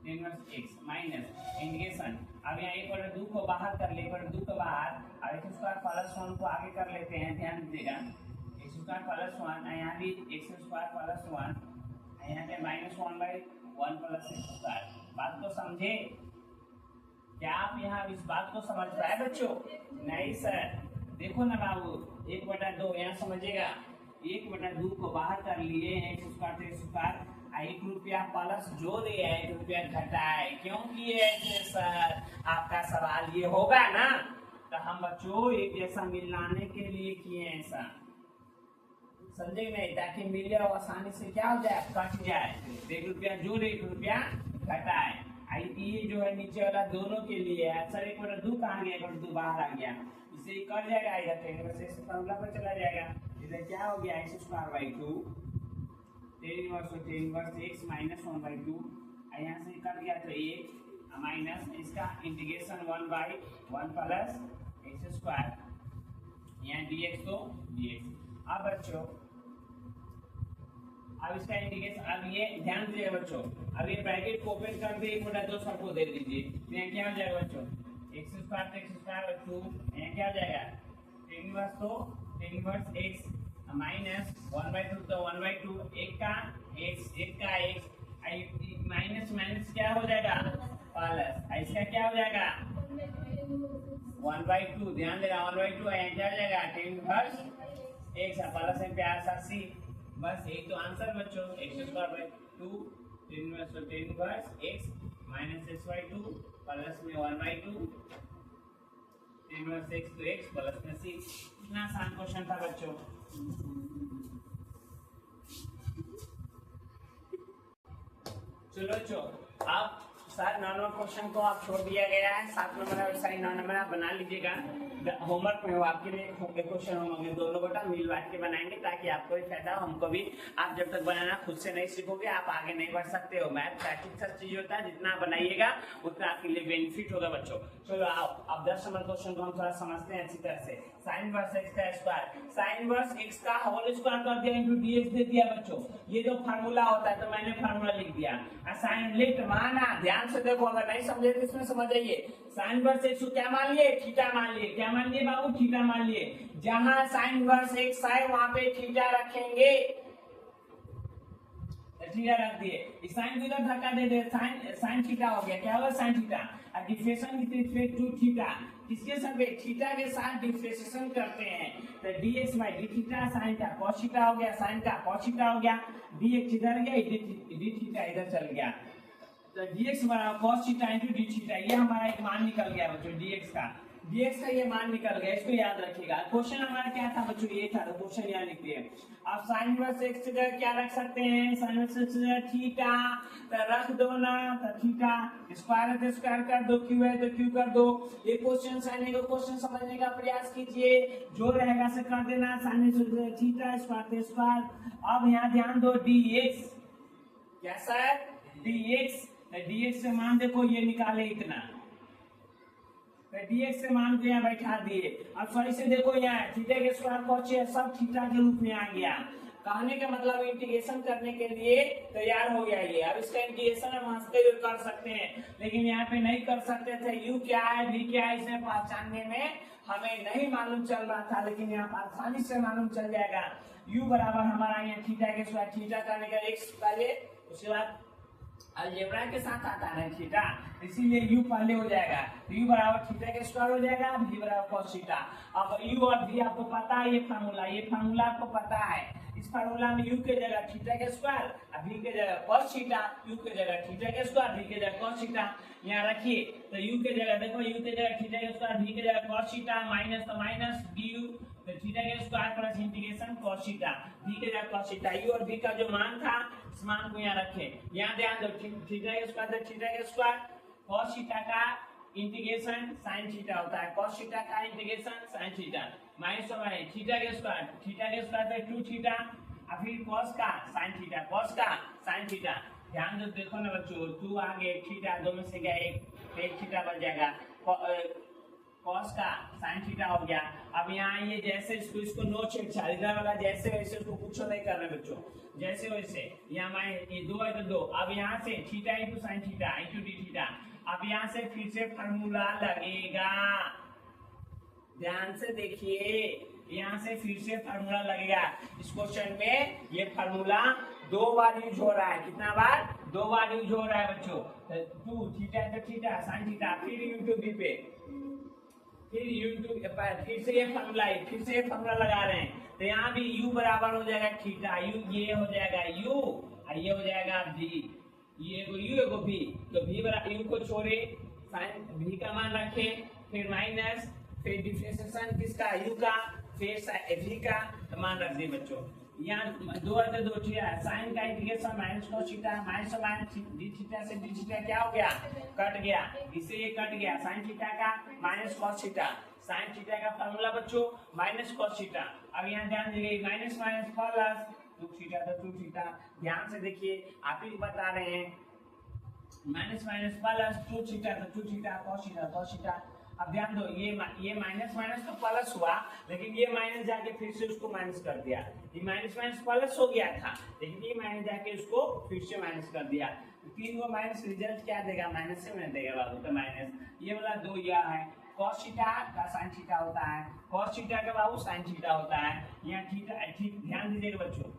tan inverse x minus integration, अब यहाँ 1/2 को बाहर कर ले, 1/2 को बाहर, अब x स्क्वायर प्लस 1 को आगे कर लेते हैं, ध्यान दीजिएगा, x स्क्वायर प्लस 1, यहाँ भी x स्क्वायर प्लस 1, यहाँ पे -1/1 प्लस x स्क्वायर। बात को समझे क्या आप, यहाँ इस बात को समझ पाए बच्चों, नहीं सर, देखो ना बाबू 1/2 यहाँ समझिएगा, 1/2 को बाहर कर लिए, x स्क्वायर तो x स्क्वायर, 1 रुपया प्लस जो दे 1 रुपया घटाए, क्यों किए ऐसे सर, आपका सवाल ये होगा ना, तो हम बच्चों एक जैसा मिलाने के लिए किए ऐसा, समझे नहीं, ताकि मिले और आसानी से क्या हो जाए, कट जाए, 1 रुपया जोड़ 1 रुपया घटाए। ये जो है नीचे वाला दोनों के लिए है सर, 1/2 कहाँ गया, 1/2 बाहर आ गया, इसे कट जाएगा, इधर tan इनवर्स x फॉर्मूला पर चला जाएगा, इधर क्या हो गया x square by 2, tan inverse x minus 1/2, यहाँ से कट गया तो 1 माइनस इसका इंटीग्रेशन 1/1 प्लस x स्क्वायर, यहाँ dx तो dx। अब बच्चों अब इसका इंटीग्रेशन, अब ये ध्यान दीजिए बच्चों, अब ये ब्रैकेट को ओपन कर दे, 1/2 सबको दे दीजिए, यहाँ क्या हो जाएगा बच्चों, x स्क्वायर तो x स्क्वायर 2, यहाँ क्या हो जाएगा, tan इनवर्स तो tan इनवर्स x माइनस 1/2 तो 1/2, एक का x माइनस माइनस क्या हो जाएगा प्लस, इसका क्या हो जाएगा 1/2, ध्यान देना 1/2, यहाँ क्या हो जाएगा tan इनवर्स x प्लस में प्यार सा c, बस यही तो आंसर बच्चों, x square by 2 tan inverse x minus x/2 plus में 1/2 tan इनवर्स x तो x प्लस में c। इतना आसान क्वेश्चन था बच्चों। चलो बच्चों, अब 7 नंबर क्वेश्चन को आप छोड़ दिया गया है, 7 नंबर और 9 नंबर आप बना लीजिएगा, होमवर्क में हो आपके लिए क्वेश्चन होंगे, दोनों बेटा मिल बांट के बनाएंगे ताकि आपको भी फायदा हो, हमको भी। आप जब तक बनाना खुद से नहीं सीखोगे आप आगे नहीं बढ़ सकते हो। मैथ प्रैक्टिस का चीज होता है, जितना बनाइएगा उतना आपके लिए बेनिफिट होगा बच्चों। चलो आओ अब 10 नंबर क्वेश्चन को हम थोड़ा समझते हैं अच्छी तरह से। साइन इनवर्स एक्स का स्क्वायर, साइन इनवर्स एक्स का होल स्क्वायर कर दिया इनटू डीएक्स दे दिया बच्चों। ये जो फार्मूला होता है तो मैंने फार्मूला लिख दिया। साइन लेट माना, ध्यान से देखो, अगर नहीं समझे तो इसमें समझ जाइए। साइन इनवर्स एक्स को क्या मान लिए, थीटा मान लिए। क्या मान लिए बाबू, थीटा मान लिए। जहां साइन इनवर्स एक्स है वहां पे थीटा रखेंगे, थीटा रख दिए। साइन को इधर धक्का दे दे, साइन थीटा हो गया। क्या होगा, साइन थीटा। अब differentiation with respect to theta, किसके साथ, थीटा के साथ डिफरेंशिएशन करते हैं तो dx by D theta sine का cos थीटा हो गया, साइन का cos थीटा हो गया, dx इधर गया, डी थीटा इधर चल गया, तो dx बराबर cos theta into D theta. ये हमारा एक मान निकल गया बच्चों, dx का ये मान निकल गया, इसको याद रखिएगा। क्वेश्चन हमारा क्या था बच्चों, ये था, तो क्वेश्चन यहाँ लिखते हैं। आप साइन इनवर्स एक्स की जगह क्या रख सकते हैं, साइन इनवर्स एक्स की जगह थीटा तो रख दो ना, तो थीटा स्क्वायर है तो स्क्वायर कर दो, क्यू है तो क्यू कर दो। ये क्वेश्चन साइन को क्वेश्चन समझने का प्रयास कीजिए, जो रहेगा से कर देना। साइन इनवर्स थीटा स्क्वायर तो स्क्वायर। अब यहाँ ध्यान दो, dx कैसा है, dx से मान देखो ये निकाले इतना, dx से मान को यहाँ बैठा दिए। अब सही से देखो, यहाँ थीटा के स्क्वायर cos सब थीटा के रूप में आ गया, कहने का मतलब इंटीग्रेशन करने के लिए तैयार हो गया ये। अब इसका इंटीग्रेशन हम हंसते हुए कर सकते हैं, लेकिन यहाँ पे नहीं कर सकते थे। u क्या है v क्या है इसे पहचानने में हमें नहीं मालूम चल रहा था, लेकिन यहाँ पर आसानी से मालूम चल जाएगा। u बराबर हमारा यहाँ थीटा के स्क्वायर, थीटा करने का x पहले, उसके बाद अलजेब्रा के साथ आता है थीटा, इसीलिए u पहले हो जाएगा। u बराबर थीटा के स्क्वायर हो जाएगा, v बराबर cos थीटा। अब u और v आपको पता है, ये फार्मूला आपको पता है। इस फार्मूला में u के जगह थीटा के स्क्वायर, v के जगह cos थीटा, u के जगह थीटा के स्क्वायर, v के जगह cos थीटा। यहाँ रखिए तो u के जगह देखो, u के जगह थीटा के स्क्वायर, v के जगह cos थीटा, माइनस तो माइनस du, तो थीटा के square plus integration cos theta, v के जगह cos थीटा। u और v का जो मान था इस मान को यहाँ रखें। यहाँ ध्यान दो, थीटा के स्क्वायर, थीटा के स्क्वायर, cos थीटा का इंटीग्रेशन sin थीटा होता है, cos थीटा का integration sin theta, minus theta के स्क्वायर से 2 थीटा, और फिर cos का sin थीटा, cos का sin थीटा। ध्यान दो, देखो ना बच्चों, 2 आगे थीटा, दो में से गया एक थीटा बच जाएगा, cos का sin थीटा हो गया। अब यहाँ ये जैसे इसको नो छेड़छाड़, इधर वाला जैसे वैसे उसको कुछ नहीं कर रहे बच्चों, जैसे वैसे। यहाँ मैं ये 2 है तो 2, अब यहाँ से theta into sine theta into D theta. अब यहाँ से फिर से फार्मूला लगेगा, ध्यान से देखिए, यहाँ से फिर से फार्मूला लगेगा। इस क्वेश्चन में ये फार्मूला 2 बार यूज हो रहा है। कितना बार? 2 बार यूज हो रहा है बच्चों। 2 थीटा तो थीटा साइन थीटा, फिर इंटू बी पे, फिर से ये फार्मूला लगा रहे हैं। तो यहाँ भी u बराबर हो जाएगा थीटा, ये हो जाएगा u और ये हो जाएगा v, ये एगो u एगो v। तो v बराबर u को छोड़े, साइन v का मान रखे, फिर माइनस, फिर डिफरेंशिएशन किसका? u का, फिर v का मान रख दे बच्चों। यहाँ 2 है तो 2 थीटा, साइन का integration minus cos theta, minus D theta से डी थीटा क्या हो गया? कट गया, इससे ये कट गया। साइन थीटा का minus cos theta, sine theta का फार्मूला बच्चों माइनस cos थीटा। अब यहाँ ध्यान दीजिए, माइनस माइनस प्लस 2 थीटा तो 2 थीटा। ध्यान से देखिए, आप ही बता रहे हैं, माइनस माइनस प्लस 2 थीटा तो 2 थीटा, cos थीटा। अब ध्यान दो, ये माइनस माइनस तो प्लस हुआ, लेकिन ये माइनस जाके फिर से उसको माइनस कर दिया। ये माइनस माइनस प्लस हो गया था, लेकिन ये माइनस जाके उसको फिर से माइनस कर दिया। 3 को माइनस रिजल्ट क्या देगा? माइनस से में देगा बाबू, तो माइनस। ये वाला 2 यह है, cos थीटा का sin थीटा होता है, cos थीटा का बाबू sin थीटा होता है। यहाँ थीटा, ठीक ध्यान दीजिएगा बच्चों।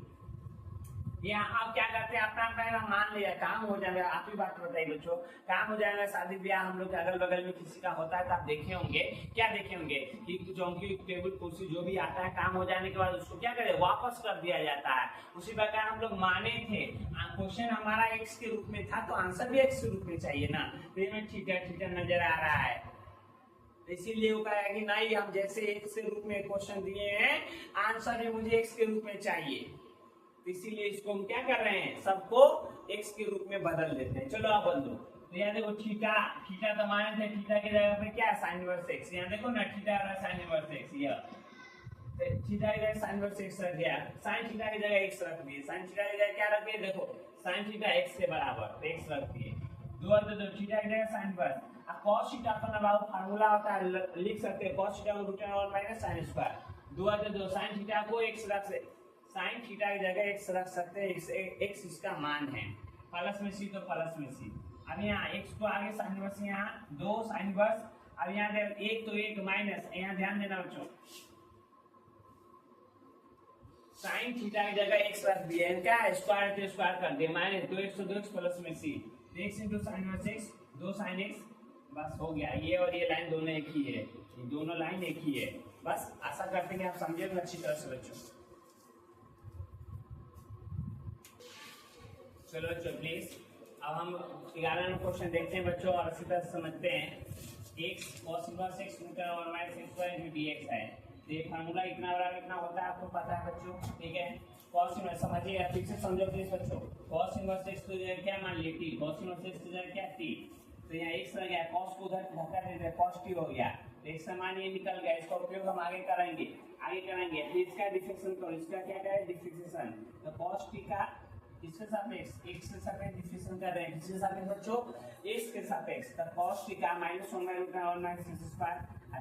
यहाँ आप क्या करते हैं, अपना अपना मान लिया, काम हो जाएगा। आप ही बात बताइए बच्चों, काम हो जाएगा। शादी ब्याह हम लोग के अगल बगल में किसी का होता है तो आप देखे होंगे, क्या देखे होंगे कि चौकी टेबल कुर्सी जो भी आता है, काम हो जाने के बाद उसको क्या करे? वापस कर दिया जाता है। उसी प्रकार हम लोग माने थे, क्वेश्चन हमारा x के रूप में था तो आंसर भी x के रूप में चाहिए ना। तो इसमें थीटा नजर आ रहा है, इसीलिए वो कहा कि नहीं, हम जैसे x के रूप में क्वेश्चन दिए हैं, आंसर है मुझे x के रूप में चाहिए। इसीलिए इसको हम क्या कर रहे हैं, सबको x के रूप में बदल देते हैं। चलो आप बदल दो। तो यहाँ देखो, थीटा तो माने थे, थीटा की जगह पे क्या? sin inverse x। यहाँ देखो ना, थीटा और sin इनवर्स x, ये थीटा की जगह sin इनवर्स x रख दिया, sin थीटा की जगह x रख दिए, sin थीटा की जगह क्या रख दिए? देखो, sin थीटा x के बराबर x रख दिए। 2 और 2 थीटा की जगह sin इनवर्स। अब cos थीटा का ना बाबू फार्मूला होता है, लिख सकते हैं cos थीटा को √1 माइनस sin स्क्वायर। 2 और 2 sin थीटा को x रख से, साइन थीटा की जगह x रख सकते हैं, x इसका मान है, प्लस में c तो प्लस में c। अब यहाँ x को आगे साइन इनवर्स, यहाँ 2 साइन इनवर्स। अब यहाँ 1 तो 1 माइनस, यहाँ ध्यान देना बच्चों, साइन थीटा की जगह x रख दिए, क्या है? स्क्वायर तो स्क्वायर कर दिए, माइनस 2x तो 2x प्लस में c, x into sine inverse x, 2 sine x, बस हो गया। ये और ये लाइन दोनों एक ही है, ये दोनों लाइन एक ही है। बस आशा करते हैं कि आप समझे अच्छी तरह से बच्चों। चलो बच्चों प्लीज, अब हम 11 नंबर क्वेश्चन देखते हैं बच्चों, और इसी तरह समझते हैं। x cos inverse x √1 minus x square into dx है। तो ये फार्मूला इतना बड़ा कितना होता है आपको पता है बच्चों, ठीक है। cos इनवर्स समझिए, ठीक से समझो प्लीज बच्चों। cos इनवर्स x तो क्या मान लिए? t। cos इनवर्स x तो क्या? t। तो यहाँ x रह गया, cos को उधर धक्का दे दिया, cos t हो गया। तो x का मान ये निकल गया, इसका उपयोग हम आगे करेंगे। फिर इसका डिफरेंशिएशन करो, इसका क्या करें? डिफरेंशिएशन। तो cos t का इसके सापेक्ष x के सापेक्ष डिफरेंशिएशन कर रहे हैं, किसके सापेक्ष बच्चों? x के सापेक्ष। तो cos t का -1 √1 minus x square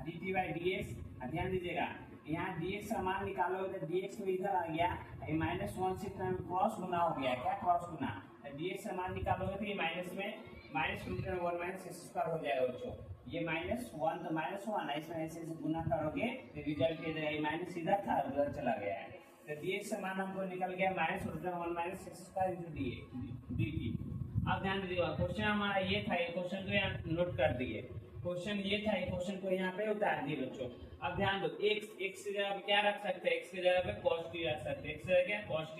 dt by dx। ध्यान दीजिएगा, यहाँ dx का मान निकालोगे तो dx में इधर आ गया, -1 से क्रॉस गुना हो गया, क्या क्रॉस गुना, dx का मान निकालोगे तो ये माइनस में -√1 - x² हो जाएगा बच्चों। ये -1 तो -1 इसमें ऐसे गुना करोगे तो रिजल्ट ये देगा, माइनस इधर था उधर चला गया है, तो dx का मान हमको निकल गया -√1 - x² dt। अब ध्यान दीजिएगा, क्वेश्चन हमारा ये था, ये क्वेश्चन को यहाँ नोट कर दिए, क्वेश्चन ये था, ये क्वेश्चन को यहाँ पे उतार दिए बच्चों। अब ध्यान दो, x की जगह पे क्या रख सकते हैं, x की जगह पे cos t रख सकते हैं, x की जगह क्या cos t,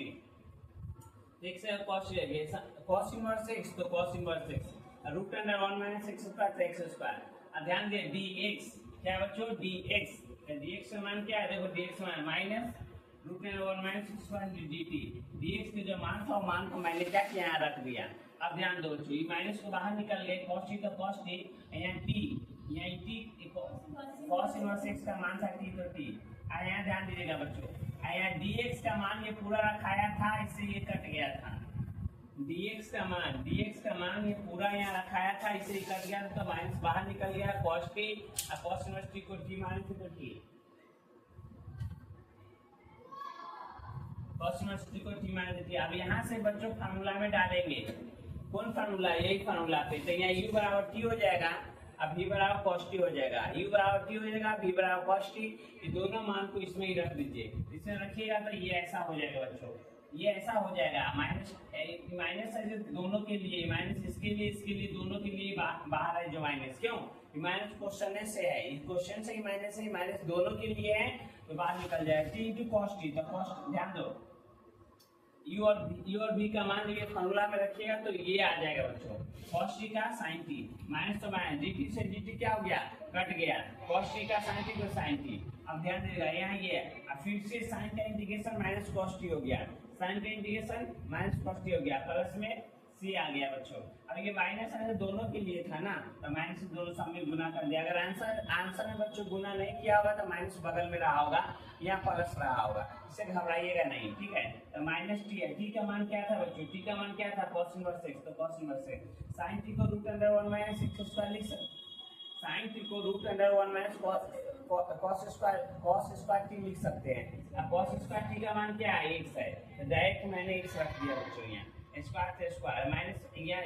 x से cos t है, cos इनवर्स x तो cos इनवर्स x, √1 - x² तो x²। अब ध्यान दिए dx क्या बच्चों, dx का मान क्या है, देखो dx मान -√1 - x² dt, dx के जो मान था मान को मैंने क्या किया, यहाँ रख दिया। अब ध्यान दो बच्चों, ये माइनस को बाहर निकल गए, cos t तो cos t, यहाँ t, यहाँ t cos इनवर्स x का मान था t तो t। यहाँ ध्यान दीजिएगा बच्चों, यहाँ dx का मान ये पूरा रखाया था, इससे ये कट गया था, dx का मान ये पूरा यहाँ रखाया था, इससे कट गया तो माइनस बाहर निकल गया, cos t और cos इनवर्स t को t मान तो t, cos इनवर्स t को t मान देती है। अब यहाँ से बच्चों फार्मूला में डालेंगे, कौन फार्मूला, यही फार्मूला पे, तो यहाँ u बराबर t हो जाएगा, अब v बराबर cos t हो जाएगा, u बराबर t हो जाएगा, v बराबर cos t, ये दोनों मान को इसमें ही रख दीजिए, इसमें रखिएगा तो ये ऐसा हो जाएगा बच्चों, ये ऐसा हो जाएगा, माइनस है जो दोनों के लिए, माइनस इसके लिए दोनों के लिए बाहर है जो माइनस, क्यों, माइनस क्वेश्चन से है, इस क्वेश्चन से ही माइनस है, माइनस दोनों के लिए है तो बाहर निकल जाएगा, t × cos t, तो cos, ध्यान दो u और v का मान ये फार्मूला में रखिएगा तो ये आ जाएगा बच्चों, cos t का sin t, माइनस तो माइनस, dt से dt क्या हो गया, कट गया, cos t का sin t तो sin t। अब ध्यान दीजिएगा यहाँ ये, अब फिर से sin का इंटीग्रेशन -cos t हो गया, sin का इंटीग्रेशन -cos t हो गया, प्लस में c आ गया बच्चों। अब ये माइनस है दोनों के लिए था ना, तो माइनस दोनों सब में गुना कर दिया, अगर आंसर में बच्चों गुना नहीं किया होगा तो माइनस बगल में रहा होगा, यहाँ प्लस रहा होगा, इससे घबराइएगा नहीं, ठीक है। तो -t है, t का मान क्या था बच्चों, t का मान क्या था, cos इनवर्स x, तो cos inverse x, sin t को √1 - x² लिख सकते, sin t को √1 - cos² t लिख सकते हैं। अब cos² t का मान क्या है, x है, तो डायरेक्ट मैंने x रख दिया बच्चों, यहाँ स्क्वायर से स्क्वायर माइनस, यहाँ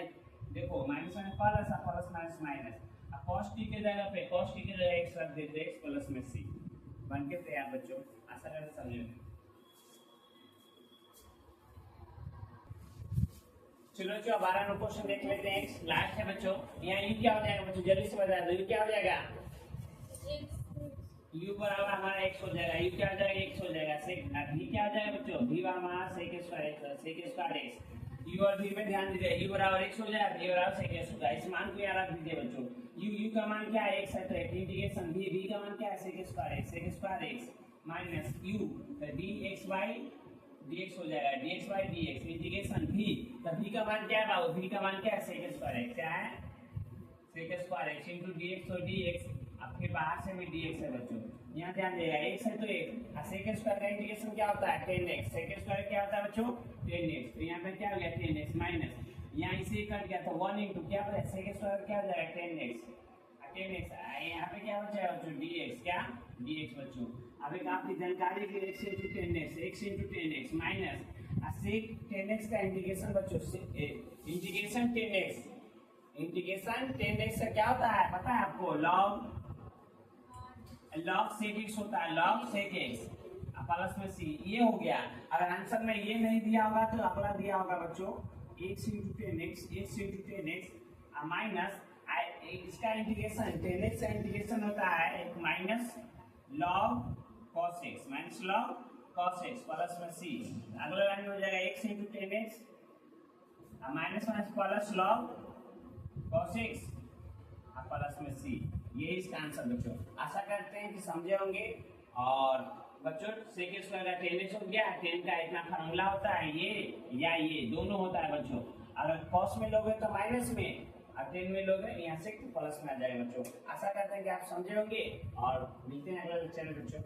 देखो माइनस में प्लस माइनस, अब cos t के जगह पे cos t के जगह x रख देते, x प्लस में c, बन के तैयार बच्चों, आशा करते समझेंगे। चलो जो 12 नंबर क्वेश्चन देख लेते हैं, लास्ट है बच्चों, यहाँ u क्या हो जाएगा बच्चों, जल्दी से बता दो, u क्या हो जाएगा, u बराबर हमारा x हो जाएगा, u क्या हो जाएगा, x हो जाएगा, v क्या हो जाएगा बच्चों, v हमारा sec² x, u और v में ध्यान दीजिए, u बराबर x हो जाएगा, v बराबर sec² होगा, इस मान को यहाँ रख दीजिए बच्चों, u का मान क्या है, x है, तो इंटीग्रेशन v का मान क्या है, sec² x माइनस u, तो dx हो जाएगा, dx इंटीग्रेशन v, तो v का मान क्या है बाबू, v का मान क्या है, sec² x, क्या है, sec² x इंटू dx, तो dx, अब फिर बाहर से भी dx है बच्चों, यहाँ ध्यान देगा, x है तो x, sec² का इंटीग्रेशन क्या होता है, 10x, sec² क्या होता है बच्चों, 10x, तो यहाँ पे क्या हो गया 10x माइनस, यहाँ इसे कट गया था 1 इंटू क्या होता है, sec² क्या हो जाएगा 10x, यहाँ पे क्या हो जाएगा बच्चों, dx, क्या dx बच्चों। अब एक आपकी जानकारी के लिए x into 10x minus sec 10x का इंटीग्रेशन बच्चों, इंटीग्रेशन 10x का क्या होता है पता है आपको, log sec x होता है, log sec x प्लस में c, ये हो गया। अगर आंसर में ये नहीं दिया होगा तो अगला दिया होगा बच्चों x इंटू 10x माइनस इसका इंटीग्रेशन 10x का इंटीग्रेशन होता है minus log cos x, minus log cos x plus में c, अगला लाइन में हो जाएगा x into 10x minus plus log cos x plus में c, ये इसका आंसर बच्चों। आशा करते हैं कि समझे होंगे। और बच्चों sec² का 10x हो गया, 10 का इतना फार्मूला होता है ये या ये दोनों होता है बच्चों, अगर cos में लोगे तो माइनस में और 10 में लोगे यहाँ से प्लस में आ जाएगा बच्चों। आशा करते हैं कि आप समझे होंगे और मिलते हैं अगले लेक्चर में बच्चों।